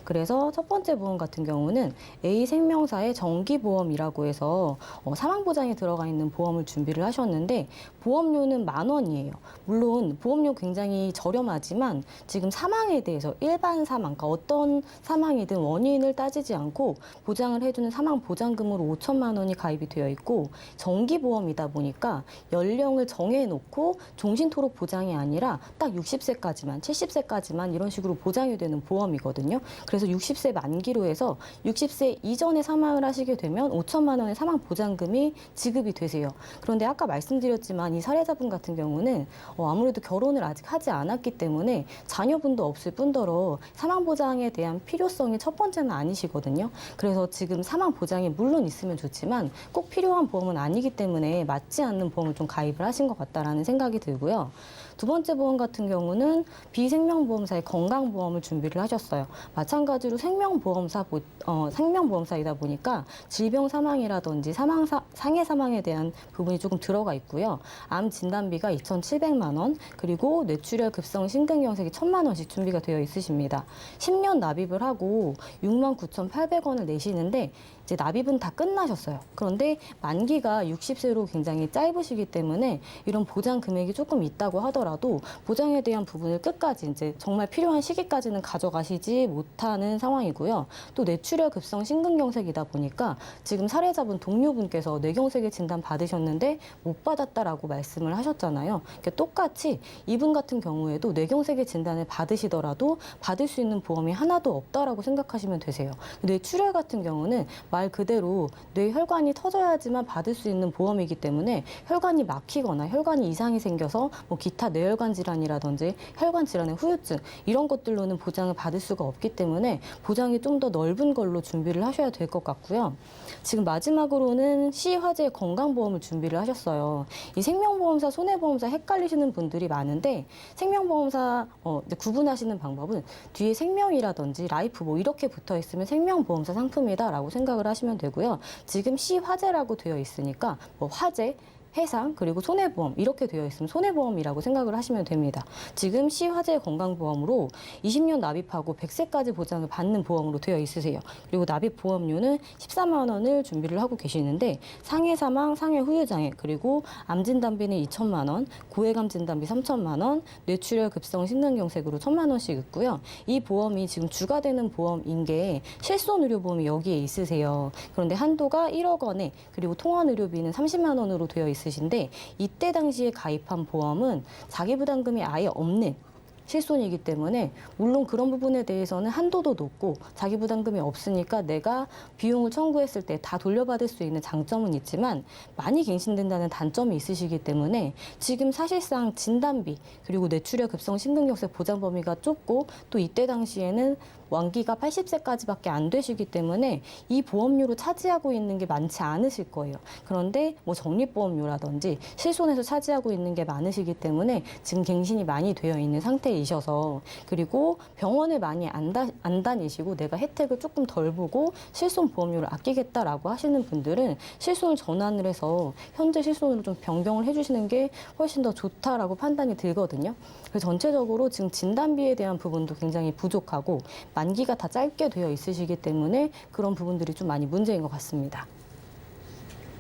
그래서 첫 번째 보험 같은 경우는 A생명사의 정기보험이라고 해서 사망보장에 들어가 있는 보험을 준비를 하셨는데 보험료는 10,000원이에요. 물론 보험료 굉장히 저렴하지만 지금 사망에 대해서 일반 사망, 그러니까 어떤 사망이든 원인을 따지지 않고 보장을 해주는 사망보장금으로 5천만 원이 가입이 되어 있고 정기보험이다 보니까 연령을 정해놓고 종신토록 보장이 아니라 딱 60세까지만, 70세까지만 이런 식으로 보장이 되는 보험이거든요. 그래서 60세 만기로 해서 60세 이전에 사망을 하시게 되면 5천만 원의 사망 보장금이 지급이 되세요. 그런데 아까 말씀드렸지만 이 사례자분 같은 경우는 아무래도 결혼을 아직 하지 않았기 때문에 자녀분도 없을 뿐더러 사망 보장에 대한 필요성이 첫 번째는 아니시거든요. 그래서 지금 사망 보장이 물론 있으면 좋지만 꼭 필요한 보험은 아니기 때문에 맞지 않는 보험을 좀 가입을 하신 것 같다라는 생각이 들고요. 두 번째 보험 같은 경우는 비생명보험사의 건강보험을 준비를 하셨어요. 마찬가지로 생명보험사이다 보니까 질병 사망이라든지 상해 사망에 대한 부분이 조금 들어가 있고요. 암 진단비가 2,700만 원, 그리고 뇌출혈 급성 심근경색이 1,000만 원씩 준비가 되어 있으십니다. 10년 납입을 하고 69,800원을 내시는데 이제 납입은 다 끝나셨어요. 그런데 만기가 60세로 굉장히 짧으시기 때문에 이런 보장 금액이 조금 있다고 하더라도 보장에 대한 부분을 끝까지 이제 정말 필요한 시기까지는 가져가시지 못하는 상황이고요. 또 뇌출혈 급성 심근경색이다 보니까 지금 사례자분 동료분께서 뇌경색의 진단 받으셨는데 못 받았다라고 말씀을 하셨잖아요. 그러니까 똑같이 이분 같은 경우에도 뇌경색의 진단을 받으시더라도 받을 수 있는 보험이 하나도 없다라고 생각하시면 되세요. 뇌출혈 같은 경우는 말 그대로 뇌혈관이 터져야지만 받을 수 있는 보험이기 때문에 혈관이 막히거나 혈관이 이상이 생겨서 뭐 기타 뇌혈관 질환이라든지 혈관 질환의 후유증 이런 것들로는 보장을 받을 수가 없기 때문에 보장이 좀 더 넓은 걸로 준비를 하셔야 될 것 같고요. 지금 마지막으로는 C화재의 건강보험을 준비를 하셨어요. 이 생명보험사, 손해보험사 헷갈리시는 분들이 많은데 생명보험사 구분하시는 방법은 뒤에 생명이라든지 라이프 뭐 이렇게 붙어 있으면 생명보험사 상품이다라고 생각을 하시면 되고요. 지금 C화재라고 되어 있으니까 뭐 화재, 해상 그리고 손해보험 이렇게 되어 있으면 손해보험이라고 생각을 하시면 됩니다. 지금 시화재 건강보험으로 20년 납입하고 100세까지 보장을 받는 보험으로 되어 있으세요. 그리고 납입 보험료는 14만 원을 준비를 하고 계시는데 상해 사망, 상해 후유장애 그리고 암 진단비는 2천만 원, 고해감 진단비 3천만 원, 뇌출혈 급성 심근경색으로 1천만 원씩 있고요. 이 보험이 지금 주가 되는 보험인 게 실손의료보험이 여기에 있으세요. 그런데 한도가 1억 원에 그리고 통원의료비는 30만 원으로 되어 있으신데 이때 당시에 가입한 보험은 자기 부담금이 아예 없는 실손이기 때문에 물론 그런 부분에 대해서는 한도도 높고 자기 부담금이 없으니까 내가 비용을 청구했을 때 다 돌려받을 수 있는 장점은 있지만 많이 갱신된다는 단점이 있으시기 때문에 지금 사실상 진단비 그리고 뇌출혈 급성 심근경색 보장 범위가 좁고 또 이때 당시에는 만기가 80세까지밖에 안 되시기 때문에 이 보험료로 차지하고 있는 게 많지 않으실 거예요. 그런데 뭐 적립보험료라든지 실손에서 차지하고 있는 게 많으시기 때문에 지금 갱신이 많이 되어 있는 상태이셔서 그리고 병원을 많이 안 다니시고 내가 혜택을 조금 덜 보고 실손 보험료를 아끼겠다라고 하시는 분들은 실손을 전환을 해서 현재 실손으로 좀 변경을 해주시는 게 훨씬 더 좋다라고 판단이 들거든요. 그래서 전체적으로 지금 진단비에 대한 부분도 굉장히 부족하고 만기가 다 짧게 되어 있으시기 때문에 그런 부분들이 좀 많이 문제인 것 같습니다.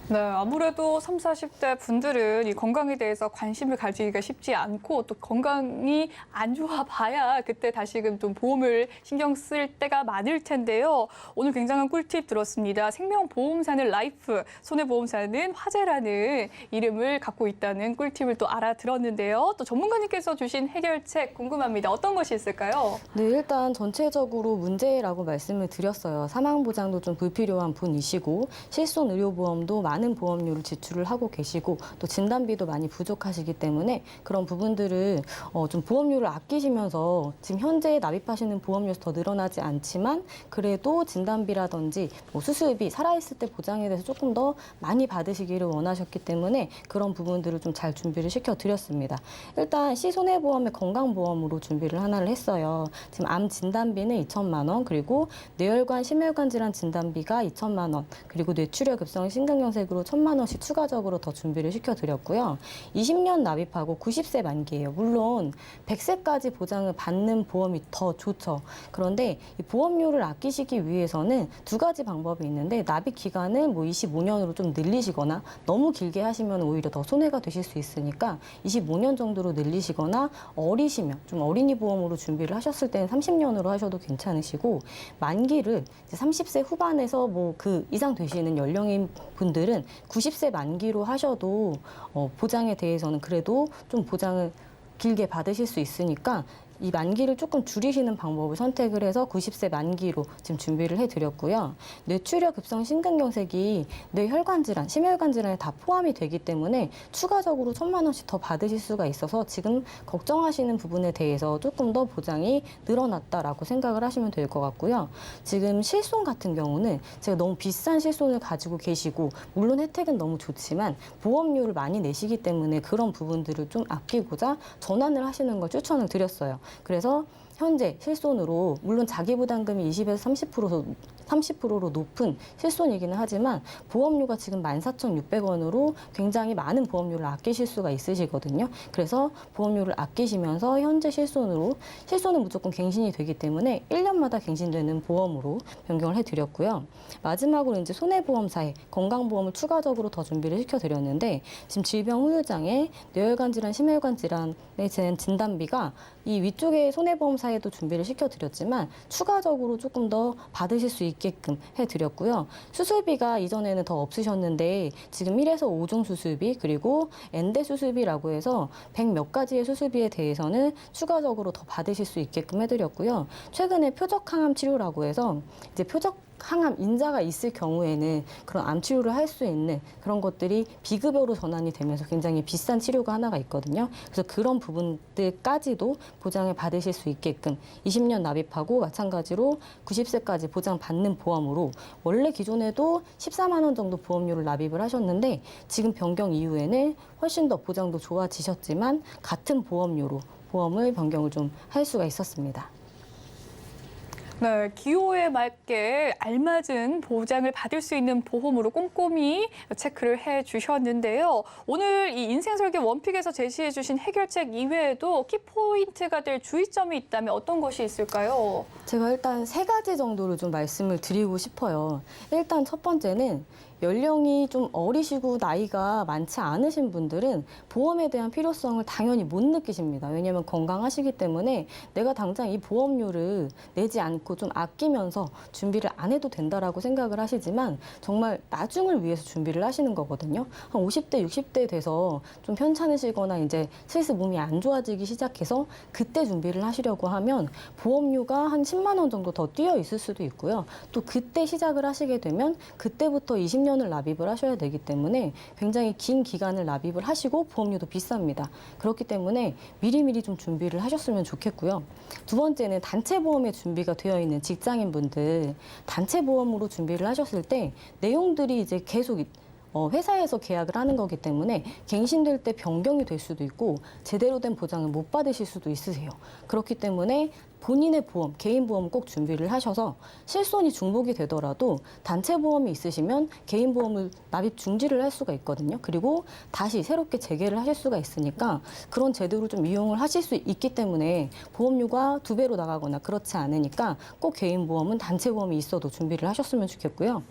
네, 아무래도 30, 40대 분들은 이 건강에 대해서 관심을 가지기가 쉽지 않고 또 건강이 안 좋아 봐야 그때 다시금 좀 보험을 신경 쓸 때가 많을 텐데요. 오늘 굉장한 꿀팁 들었습니다. 생명보험사는 라이프, 손해보험사는 화재라는 이름을 갖고 있다는 꿀팁을 또 알아들었는데요. 또 전문가님께서 주신 해결책 궁금합니다. 어떤 것이 있을까요? 네, 일단 전체적으로 문제라고 말씀을 드렸어요. 사망보장도 좀 불필요한 분이시고 실손의료보험도 많은 보험료를 지출을 하고 계시고 또 진단비도 많이 부족하시기 때문에 그런 부분들을 좀 보험료를 아끼시면서 지금 현재 납입하시는 보험료에서 더 늘어나지 않지만 그래도 진단비라든지 뭐 수술비 살아있을 때 보장에 대해서 조금 더 많이 받으시기를 원하셨기 때문에 그런 부분들을 좀 잘 준비를 시켜드렸습니다. 일단 시손해보험의 건강보험으로 준비를 하나를 했어요. 지금 암 진단비는 2천만 원 그리고 뇌혈관, 심혈관 질환 진단비가 2천만 원 그리고 뇌출혈 급성 심근경색으로 1천만 원씩 추가적으로 더 준비를 시켜드렸고요. 20년 납입하고 90세 만기예요. 물론 100세까지 보장을 받는 보험이 더 좋죠. 그런데 이 보험료를 아끼시기 위해서는 두 가지 방법이 있는데 납입 기간을 뭐 25년으로 좀 늘리시거나 너무 길게 하시면 오히려 더 손해가 되실 수 있으니까 25년 정도로 늘리시거나 어리시면 좀 어린이 보험으로 준비를 하셨을 때는 30년으로 하셔도 괜찮으시고 만기를 이제 30세 후반에서 뭐 그 이상 되시는 연령인 분들은 90세 만기로 하셔도 보장에 대해서는 그래도 좀 보장을 길게 받으실 수 있으니까 이 만기를 조금 줄이시는 방법을 선택을 해서 90세 만기로 지금 준비를 해드렸고요. 뇌출혈 급성 심근경색이 뇌혈관 질환, 심혈관 질환에 다 포함이 되기 때문에 추가적으로 1천만 원씩 더 받으실 수가 있어서 지금 걱정하시는 부분에 대해서 조금 더 보장이 늘어났다라고 생각을 하시면 될 것 같고요. 지금 실손 같은 경우는 제가 너무 비싼 실손을 가지고 계시고 물론 혜택은 너무 좋지만 보험료를 많이 내시기 때문에 그런 부분들을 좀 아끼고자 전환을 하시는 걸 추천을 드렸어요. 그래서 현재 실손으로 물론 자기 부담금이 20에서 30%로 높은 실손이기는 하지만 보험료가 지금 14,600원으로 굉장히 많은 보험료를 아끼실 수가 있으시거든요. 그래서 보험료를 아끼시면서 현재 실손은 무조건 갱신이 되기 때문에 1년마다 갱신되는 보험으로 변경을 해드렸고요. 마지막으로 이제 손해보험사에 건강보험을 추가적으로 더 준비를 시켜드렸는데 지금 질병 후유장애, 뇌혈관 질환, 심혈관 질환에 대한 진단비가 이 위쪽에 손해보험사에도 준비를 시켜드렸지만 추가적으로 조금 더 받으실 수 있게끔 해드렸고요. 수술비가 이전에는 더 없으셨는데 지금 1에서 5종 수술비 그리고 엔대 수술비라고 해서 100몇 가지의 수술비에 대해서는 추가적으로 더 받으실 수 있게끔 해드렸고요. 최근에 표적항암 치료라고 해서 이제 항암 인자가 있을 경우에는 그런 암 치료를 할 수 있는 그런 것들이 비급여로 전환이 되면서 굉장히 비싼 치료가 하나가 있거든요. 그래서 그런 부분들까지도 보장을 받으실 수 있게끔 20년 납입하고 마찬가지로 90세까지 보장받는 보험으로 원래 기존에도 14만 원 정도 보험료를 납입을 하셨는데 지금 변경 이후에는 훨씬 더 보장도 좋아지셨지만 같은 보험료로 보험을 변경을 좀 할 수가 있었습니다. 네, 기호에 맞게 알맞은 보장을 받을 수 있는 보험으로 꼼꼼히 체크를 해주셨는데요. 오늘 이 인생설계 원픽에서 제시해 주신 해결책 이외에도 키포인트가 될 주의점이 있다면 어떤 것이 있을까요? 제가 일단 3가지 정도를 좀 말씀을 드리고 싶어요. 일단 첫 번째는 연령이 좀 어리시고 나이가 많지 않으신 분들은 보험에 대한 필요성을 당연히 못 느끼십니다. 왜냐하면 건강하시기 때문에 내가 당장 이 보험료를 내지 않고 좀 아끼면서 준비를 안 해도 된다라고 생각을 하시지만 정말 나중을 위해서 준비를 하시는 거거든요. 한 50대, 60대 돼서 좀 편찮으시거나 이제 슬슬 몸이 안 좋아지기 시작해서 그때 준비를 하시려고 하면 보험료가 한 10만 원 정도 더 뛰어 있을 수도 있고요. 또 그때 시작을 하시게 되면 그때부터 20년을 납입을 하셔야 되기 때문에 굉장히 긴 기간을 납입을 하시고 보험료도 비쌉니다. 그렇기 때문에 미리미리 좀 준비를 하셨으면 좋겠고요. 두 번째는 단체 보험에 준비가 되어 있는 직장인분들, 단체 보험으로 준비를 하셨을 때 내용들이 이제 계속 회사에서 계약을 하는 거기 때문에 갱신될 때 변경이 될 수도 있고 제대로 된 보장을 못 받으실 수도 있으세요. 그렇기 때문에 본인의 보험, 개인 보험 꼭 준비를 하셔서 실손이 중복이 되더라도 단체 보험이 있으시면 개인 보험을 납입 중지를 할 수가 있거든요. 그리고 다시 새롭게 재개를 하실 수가 있으니까 그런 제도를 좀 이용을 하실 수 있기 때문에 보험료가 2배로 나가거나 그렇지 않으니까 꼭 개인 보험은 단체 보험이 있어도 준비를 하셨으면 좋겠고요.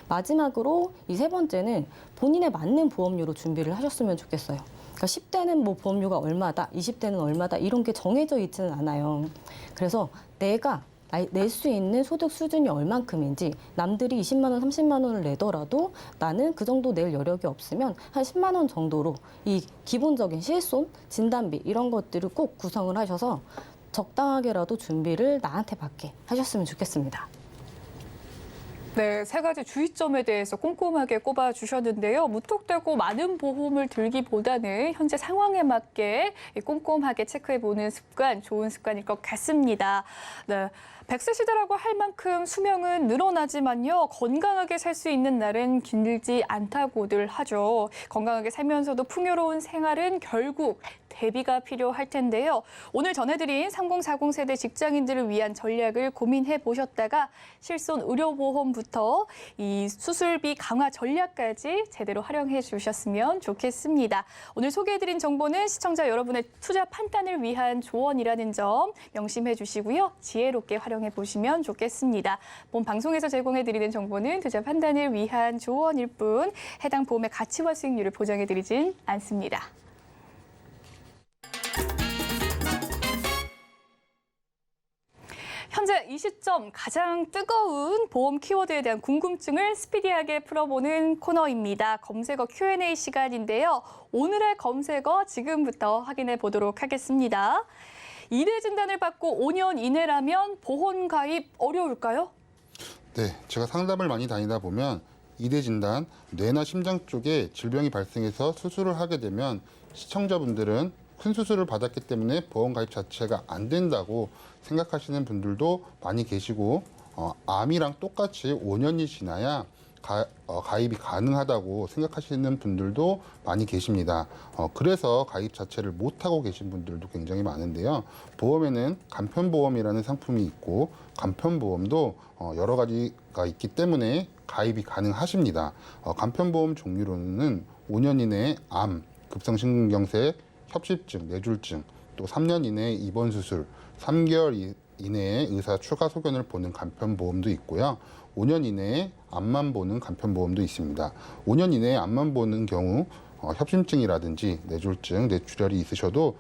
마지막으로 이 3번째는 본인에 맞는 보험료로 준비를 하셨으면 좋겠어요. 그러니까 10대는 뭐 보험료가 얼마다, 20대는 얼마다 이런 게 정해져 있지는 않아요. 그래서 내가 낼 수 있는 소득 수준이 얼만큼인지 남들이 20만 원, 30만 원을 내더라도 나는 그 정도 낼 여력이 없으면 한 10만 원 정도로 이 기본적인 실손, 진단비 이런 것들을 꼭 구성을 하셔서 적당하게라도 준비를 나한테 받게 하셨으면 좋겠습니다. 네, 3가지 주의점에 대해서 꼼꼼하게 꼽아주셨는데요. 무턱대고 많은 보험을 들기보다는 현재 상황에 맞게 꼼꼼하게 체크해보는 습관, 좋은 습관일 것 같습니다. 네, 100세 시대라고 할 만큼 수명은 늘어나지만요. 건강하게 살 수 있는 날은 길지 않다고들 하죠. 건강하게 살면서도 풍요로운 생활은 결국 대비가 필요할 텐데요. 오늘 전해드린 3040 세대 직장인들을 위한 전략을 고민해 보셨다가 실손 의료보험부터 이 수술비 강화 전략까지 제대로 활용해 주셨으면 좋겠습니다. 오늘 소개해드린 정보는 시청자 여러분의 투자 판단을 위한 조언이라는 점 명심해 주시고요. 지혜롭게 활용해 보시면 좋겠습니다. 본 방송에서 제공해드리는 정보는 투자 판단을 위한 조언일 뿐 해당 보험의 가치와 수익률을 보장해드리진 않습니다. 현재 이 시점 가장 뜨거운 보험 키워드에 대한 궁금증을 스피디하게 풀어보는 코너입니다. 검색어 Q&A 시간인데요. 오늘의 검색어 지금부터 확인해 보도록 하겠습니다. 2대 진단을 받고 5년 이내라면 보험 가입 어려울까요? 네, 제가 상담을 많이 다니다 보면 2대 진단, 뇌나 심장 쪽에 질병이 발생해서 수술을 하게 되면 시청자분들은 큰 수술을 받았기 때문에 보험 가입 자체가 안 된다고 생각하시는 분들도 많이 계시고 암이랑 똑같이 5년이 지나야 가입이 가능하다고 생각하시는 분들도 많이 계십니다. 그래서 가입 자체를 못하고 계신 분들도 굉장히 많은데요. 보험에는 간편보험이라는 상품이 있고 간편보험도 여러 가지가 있기 때문에 가입이 가능하십니다. 간편보험 종류로는 5년 이내에 암, 급성심근경색, 협심증, 뇌졸중, 또 3년 이내에 입원 수술, 3개월 이내에 의사 추가 소견을 보는 간편보험도 있고요. 5년 이내에 암만 보는 간편보험도 있습니다. 5년 이내에 암만 보는 경우 협심증이라든지 뇌졸중, 뇌출혈이 있으셔도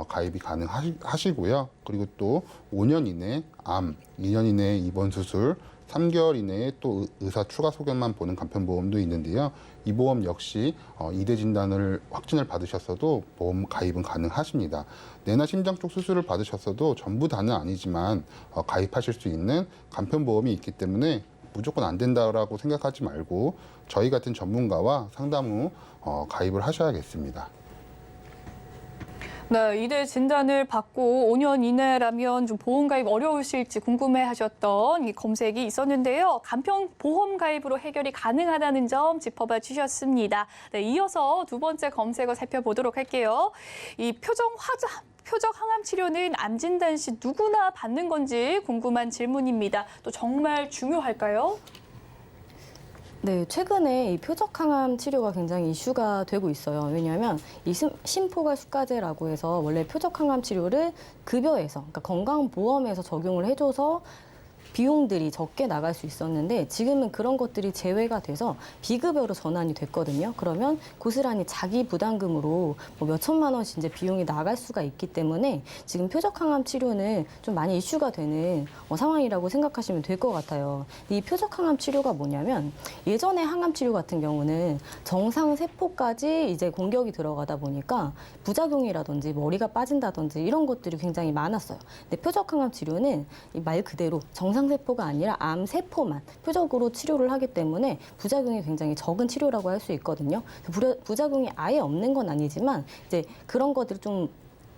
가입이 가능하시고요. 그리고 또 5년 이내에 암, 2년 이내에 입원 수술, 3개월 이내에 또 의사 추가 소견만 보는 간편보험도 있는데요. 이 보험 역시 2대 진단을 확진을 받으셨어도 보험 가입은 가능하십니다. 뇌나 심장 쪽 수술을 받으셨어도 전부 다는 아니지만 가입하실 수 있는 간편보험이 있기 때문에 무조건 안 된다라고 생각하지 말고 저희 같은 전문가와 상담 후 가입을 하셔야겠습니다. 네, 이대 진단을 받고 5년 이내라면 좀 보험 가입 어려우실지 궁금해하셨던 이 검색이 있었는데요. 간편 보험 가입으로 해결이 가능하다는 점 짚어봐 주셨습니다. 네, 이어서 두 번째 검색어 살펴보도록 할게요. 이 표적 항암 치료는 암 진단 시 누구나 받는 건지 궁금한 질문입니다. 또 정말 중요할까요? 네, 최근에 이 표적항암 치료가 굉장히 이슈가 되고 있어요. 왜냐하면 이 심포가 수가제라고 해서 원래 표적항암 치료를 급여에서, 그러니까 건강보험에서 적용을 해줘서 비용들이 적게 나갈 수 있었는데 지금은 그런 것들이 제외가 돼서 비급여로 전환이 됐거든요. 그러면 고스란히 자기 부담금으로 뭐 몇천만 원씩 이제 비용이 나갈 수가 있기 때문에 지금 표적항암 치료는 좀 많이 이슈가 되는 상황이라고 생각하시면 될 것 같아요. 이 표적항암 치료가 뭐냐면 예전에 항암 치료 같은 경우는 정상 세포까지 이제 공격이 들어가다 보니까 부작용이라든지 머리가 빠진다든지 이런 것들이 굉장히 많았어요. 근데 표적항암 치료는 말 그대로 정상세포가 아니라 암세포만 표적으로 치료를 하기 때문에 부작용이 굉장히 적은 치료라고 할 수 있거든요. 부작용이 아예 없는 건 아니지만 이제 그런 것들을 좀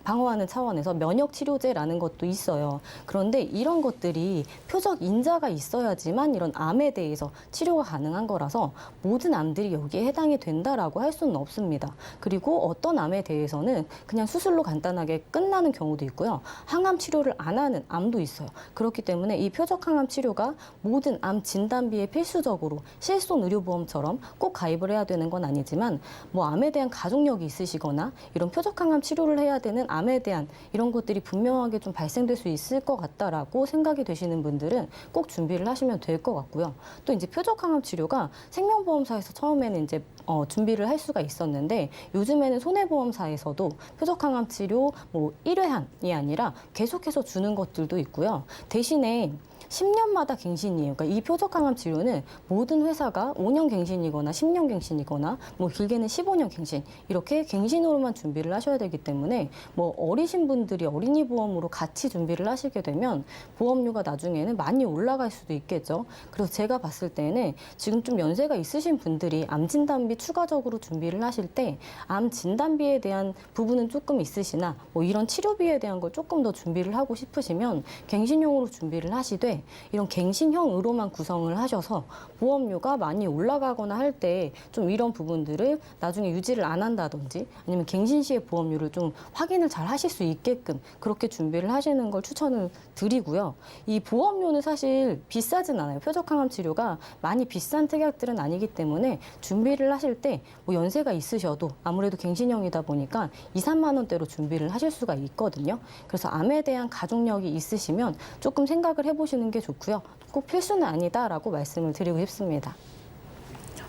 방어하는 차원에서 면역 치료제라는 것도 있어요. 그런데 이런 것들이 표적 인자가 있어야지만 이런 암에 대해서 치료가 가능한 거라서 모든 암들이 여기에 해당이 된다라고 할 수는 없습니다. 그리고 어떤 암에 대해서는 그냥 수술로 간단하게 끝나는 경우도 있고요. 항암 치료를 안 하는 암도 있어요. 그렇기 때문에 이 표적 항암 치료가 모든 암 진단비에 필수적으로 실손 의료보험처럼 꼭 가입을 해야 되는 건 아니지만 뭐 암에 대한 가족력이 있으시거나 이런 표적 항암 치료를 해야 되는 암에 대한 이런 것들이 분명하게 좀 발생될 수 있을 것 같다라고 생각이 되시는 분들은 꼭 준비를 하시면 될 것 같고요. 또 이제 표적항암 치료가 생명보험사에서 처음에는 이제 준비를 할 수가 있었는데 요즘에는 손해보험사에서도 표적항암 치료 뭐 1회한이 아니라 계속해서 주는 것들도 있고요. 대신에 10년마다 갱신이에요. 그러니까 이 표적항암 치료는 모든 회사가 5년 갱신이거나 10년 갱신이거나 뭐 길게는 15년 갱신 이렇게 갱신으로만 준비를 하셔야 되기 때문에 뭐 어리신 분들이 어린이 보험으로 같이 준비를 하시게 되면 보험료가 나중에는 많이 올라갈 수도 있겠죠. 그래서 제가 봤을 때는 지금 좀 연세가 있으신 분들이 암 진단비 추가적으로 준비를 하실 때 암 진단비에 대한 부분은 조금 있으시나 뭐 이런 치료비에 대한 걸 조금 더 준비를 하고 싶으시면 갱신형으로 준비를 하시되 이런 갱신형으로만 구성을 하셔서 보험료가 많이 올라가거나 할 때 좀 이런 부분들을 나중에 유지를 안 한다든지 아니면 갱신 시에 보험료를 좀 확인을 잘 하실 수 있게끔 그렇게 준비를 하시는 걸 추천을 드리고요. 이 보험료는 사실 비싸진 않아요. 표적항암 치료가 많이 비싼 특약들은 아니기 때문에 준비를 하실 때 뭐 연세가 있으셔도 아무래도 갱신형이다 보니까 2, 3만 원대로 준비를 하실 수가 있거든요. 그래서 암에 대한 가족력이 있으시면 조금 생각을 해보시는 게 좋고요. 꼭 필수는 아니다라고 말씀을 드리고 싶습니다.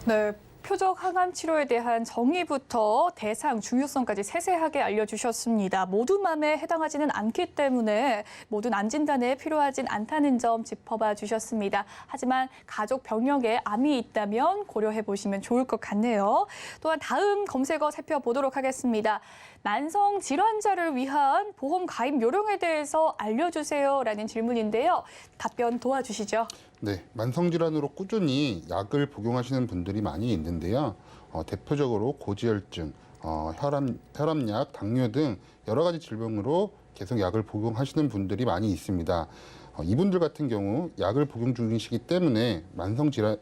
네. 표적 항암 치료에 대한 정의부터 대상, 중요성까지 세세하게 알려주셨습니다. 모든 암에 해당하지는 않기 때문에 모든 암 진단에 필요하진 않다는 점 짚어봐 주셨습니다. 하지만 가족 병력에 암이 있다면 고려해 보시면 좋을 것 같네요. 또한 다음 검색어 살펴보도록 하겠습니다. 만성 질환자를 위한 보험 가입 요령에 대해서 알려주세요라는 질문인데요. 답변 도와주시죠. 네, 만성질환으로 꾸준히 약을 복용하시는 분들이 많이 있는데요. 대표적으로 고지혈증, 혈압약, 당뇨 등 여러 가지 질병으로 계속 약을 복용하시는 분들이 많이 있습니다. 이분들 같은 경우 약을 복용 중이시기 때문에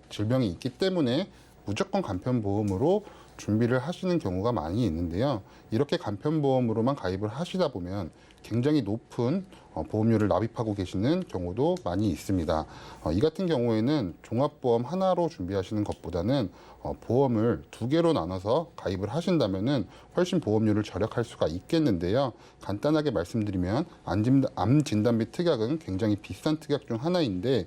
질병이 있기 때문에 무조건 간편보험으로 준비를 하시는 경우가 많이 있는데요. 이렇게 간편보험으로만 가입을 하시다 보면 굉장히 높은 보험료를 납입하고 계시는 경우도 많이 있습니다. 이 같은 경우에는 종합보험 하나로 준비하시는 것보다는 보험을 2개로 나눠서 가입을 하신다면은 훨씬 보험료를 절약할 수가 있겠는데요. 간단하게 말씀드리면 암 진단비 특약은 굉장히 비싼 특약 중 하나인데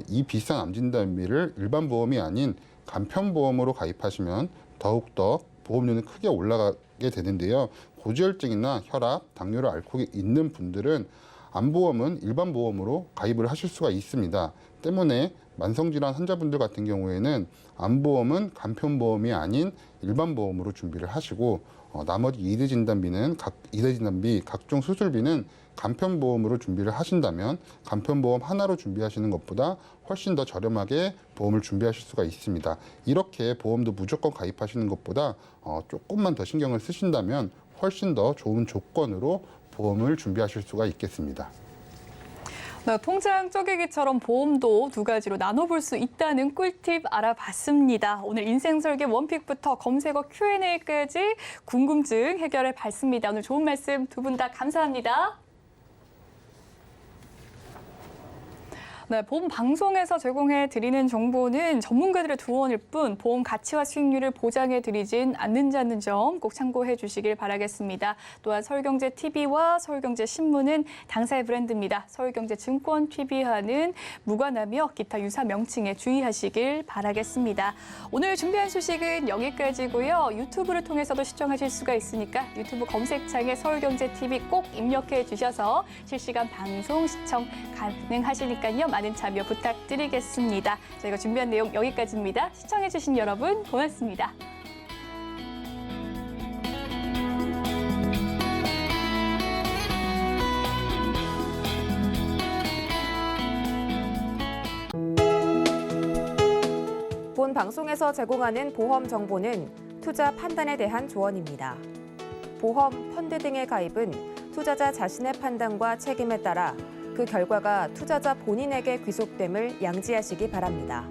이 비싼 암 진단비를 일반 보험이 아닌 간편보험으로 가입하시면 더욱더 보험료는 크게 올라가게 되는데요. 고지혈증이나 혈압, 당뇨를 앓고 있는 분들은 암보험은 일반 보험으로 가입을 하실 수가 있습니다. 때문에 만성질환 환자분들 같은 경우에는 암보험은 간편보험이 아닌 일반 보험으로 준비를 하시고 나머지 이대 진단비, 각종 수술비는 간편보험으로 준비를 하신다면 간편보험 하나로 준비하시는 것보다 훨씬 더 저렴하게 보험을 준비하실 수가 있습니다. 이렇게 보험도 무조건 가입하시는 것보다 조금만 더 신경을 쓰신다면 훨씬 더 좋은 조건으로 보험을 준비하실 수가 있겠습니다. 네, 통장 쪼개기처럼 보험도 두 가지로 나눠볼 수 있다는 꿀팁 알아봤습니다. 오늘 인생설계 원픽부터 검색어 Q&A까지 궁금증 해결해 봤습니다. 오늘 좋은 말씀 두 분 다 감사합니다. 네, 보험 방송에서 제공해 드리는 정보는 전문가들의 조언일 뿐 보험 가치와 수익률을 보장해 드리진 않는다는 점 꼭 참고해 주시길 바라겠습니다. 또한 서울경제 TV와 서울경제 신문은 당사의 브랜드입니다. 서울경제 증권 TV와는 무관하며 기타 유사 명칭에 주의하시길 바라겠습니다. 오늘 준비한 소식은 여기까지고요. 유튜브를 통해서도 시청하실 수가 있으니까 유튜브 검색창에 서울경제 TV 꼭 입력해 주셔서 실시간 방송 시청 가능하시니까요. 많은 참여 부탁드리겠습니다. 저희가 준비한 내용 여기까지입니다. 시청해주신 여러분 고맙습니다. 본 방송에서 제공하는 보험 정보는 투자 판단에 대한 조언입니다. 보험, 펀드 등의 가입은 투자자 자신의 판단과 책임에 따라 그 결과가 투자자 본인에게 귀속됨을 양지하시기 바랍니다.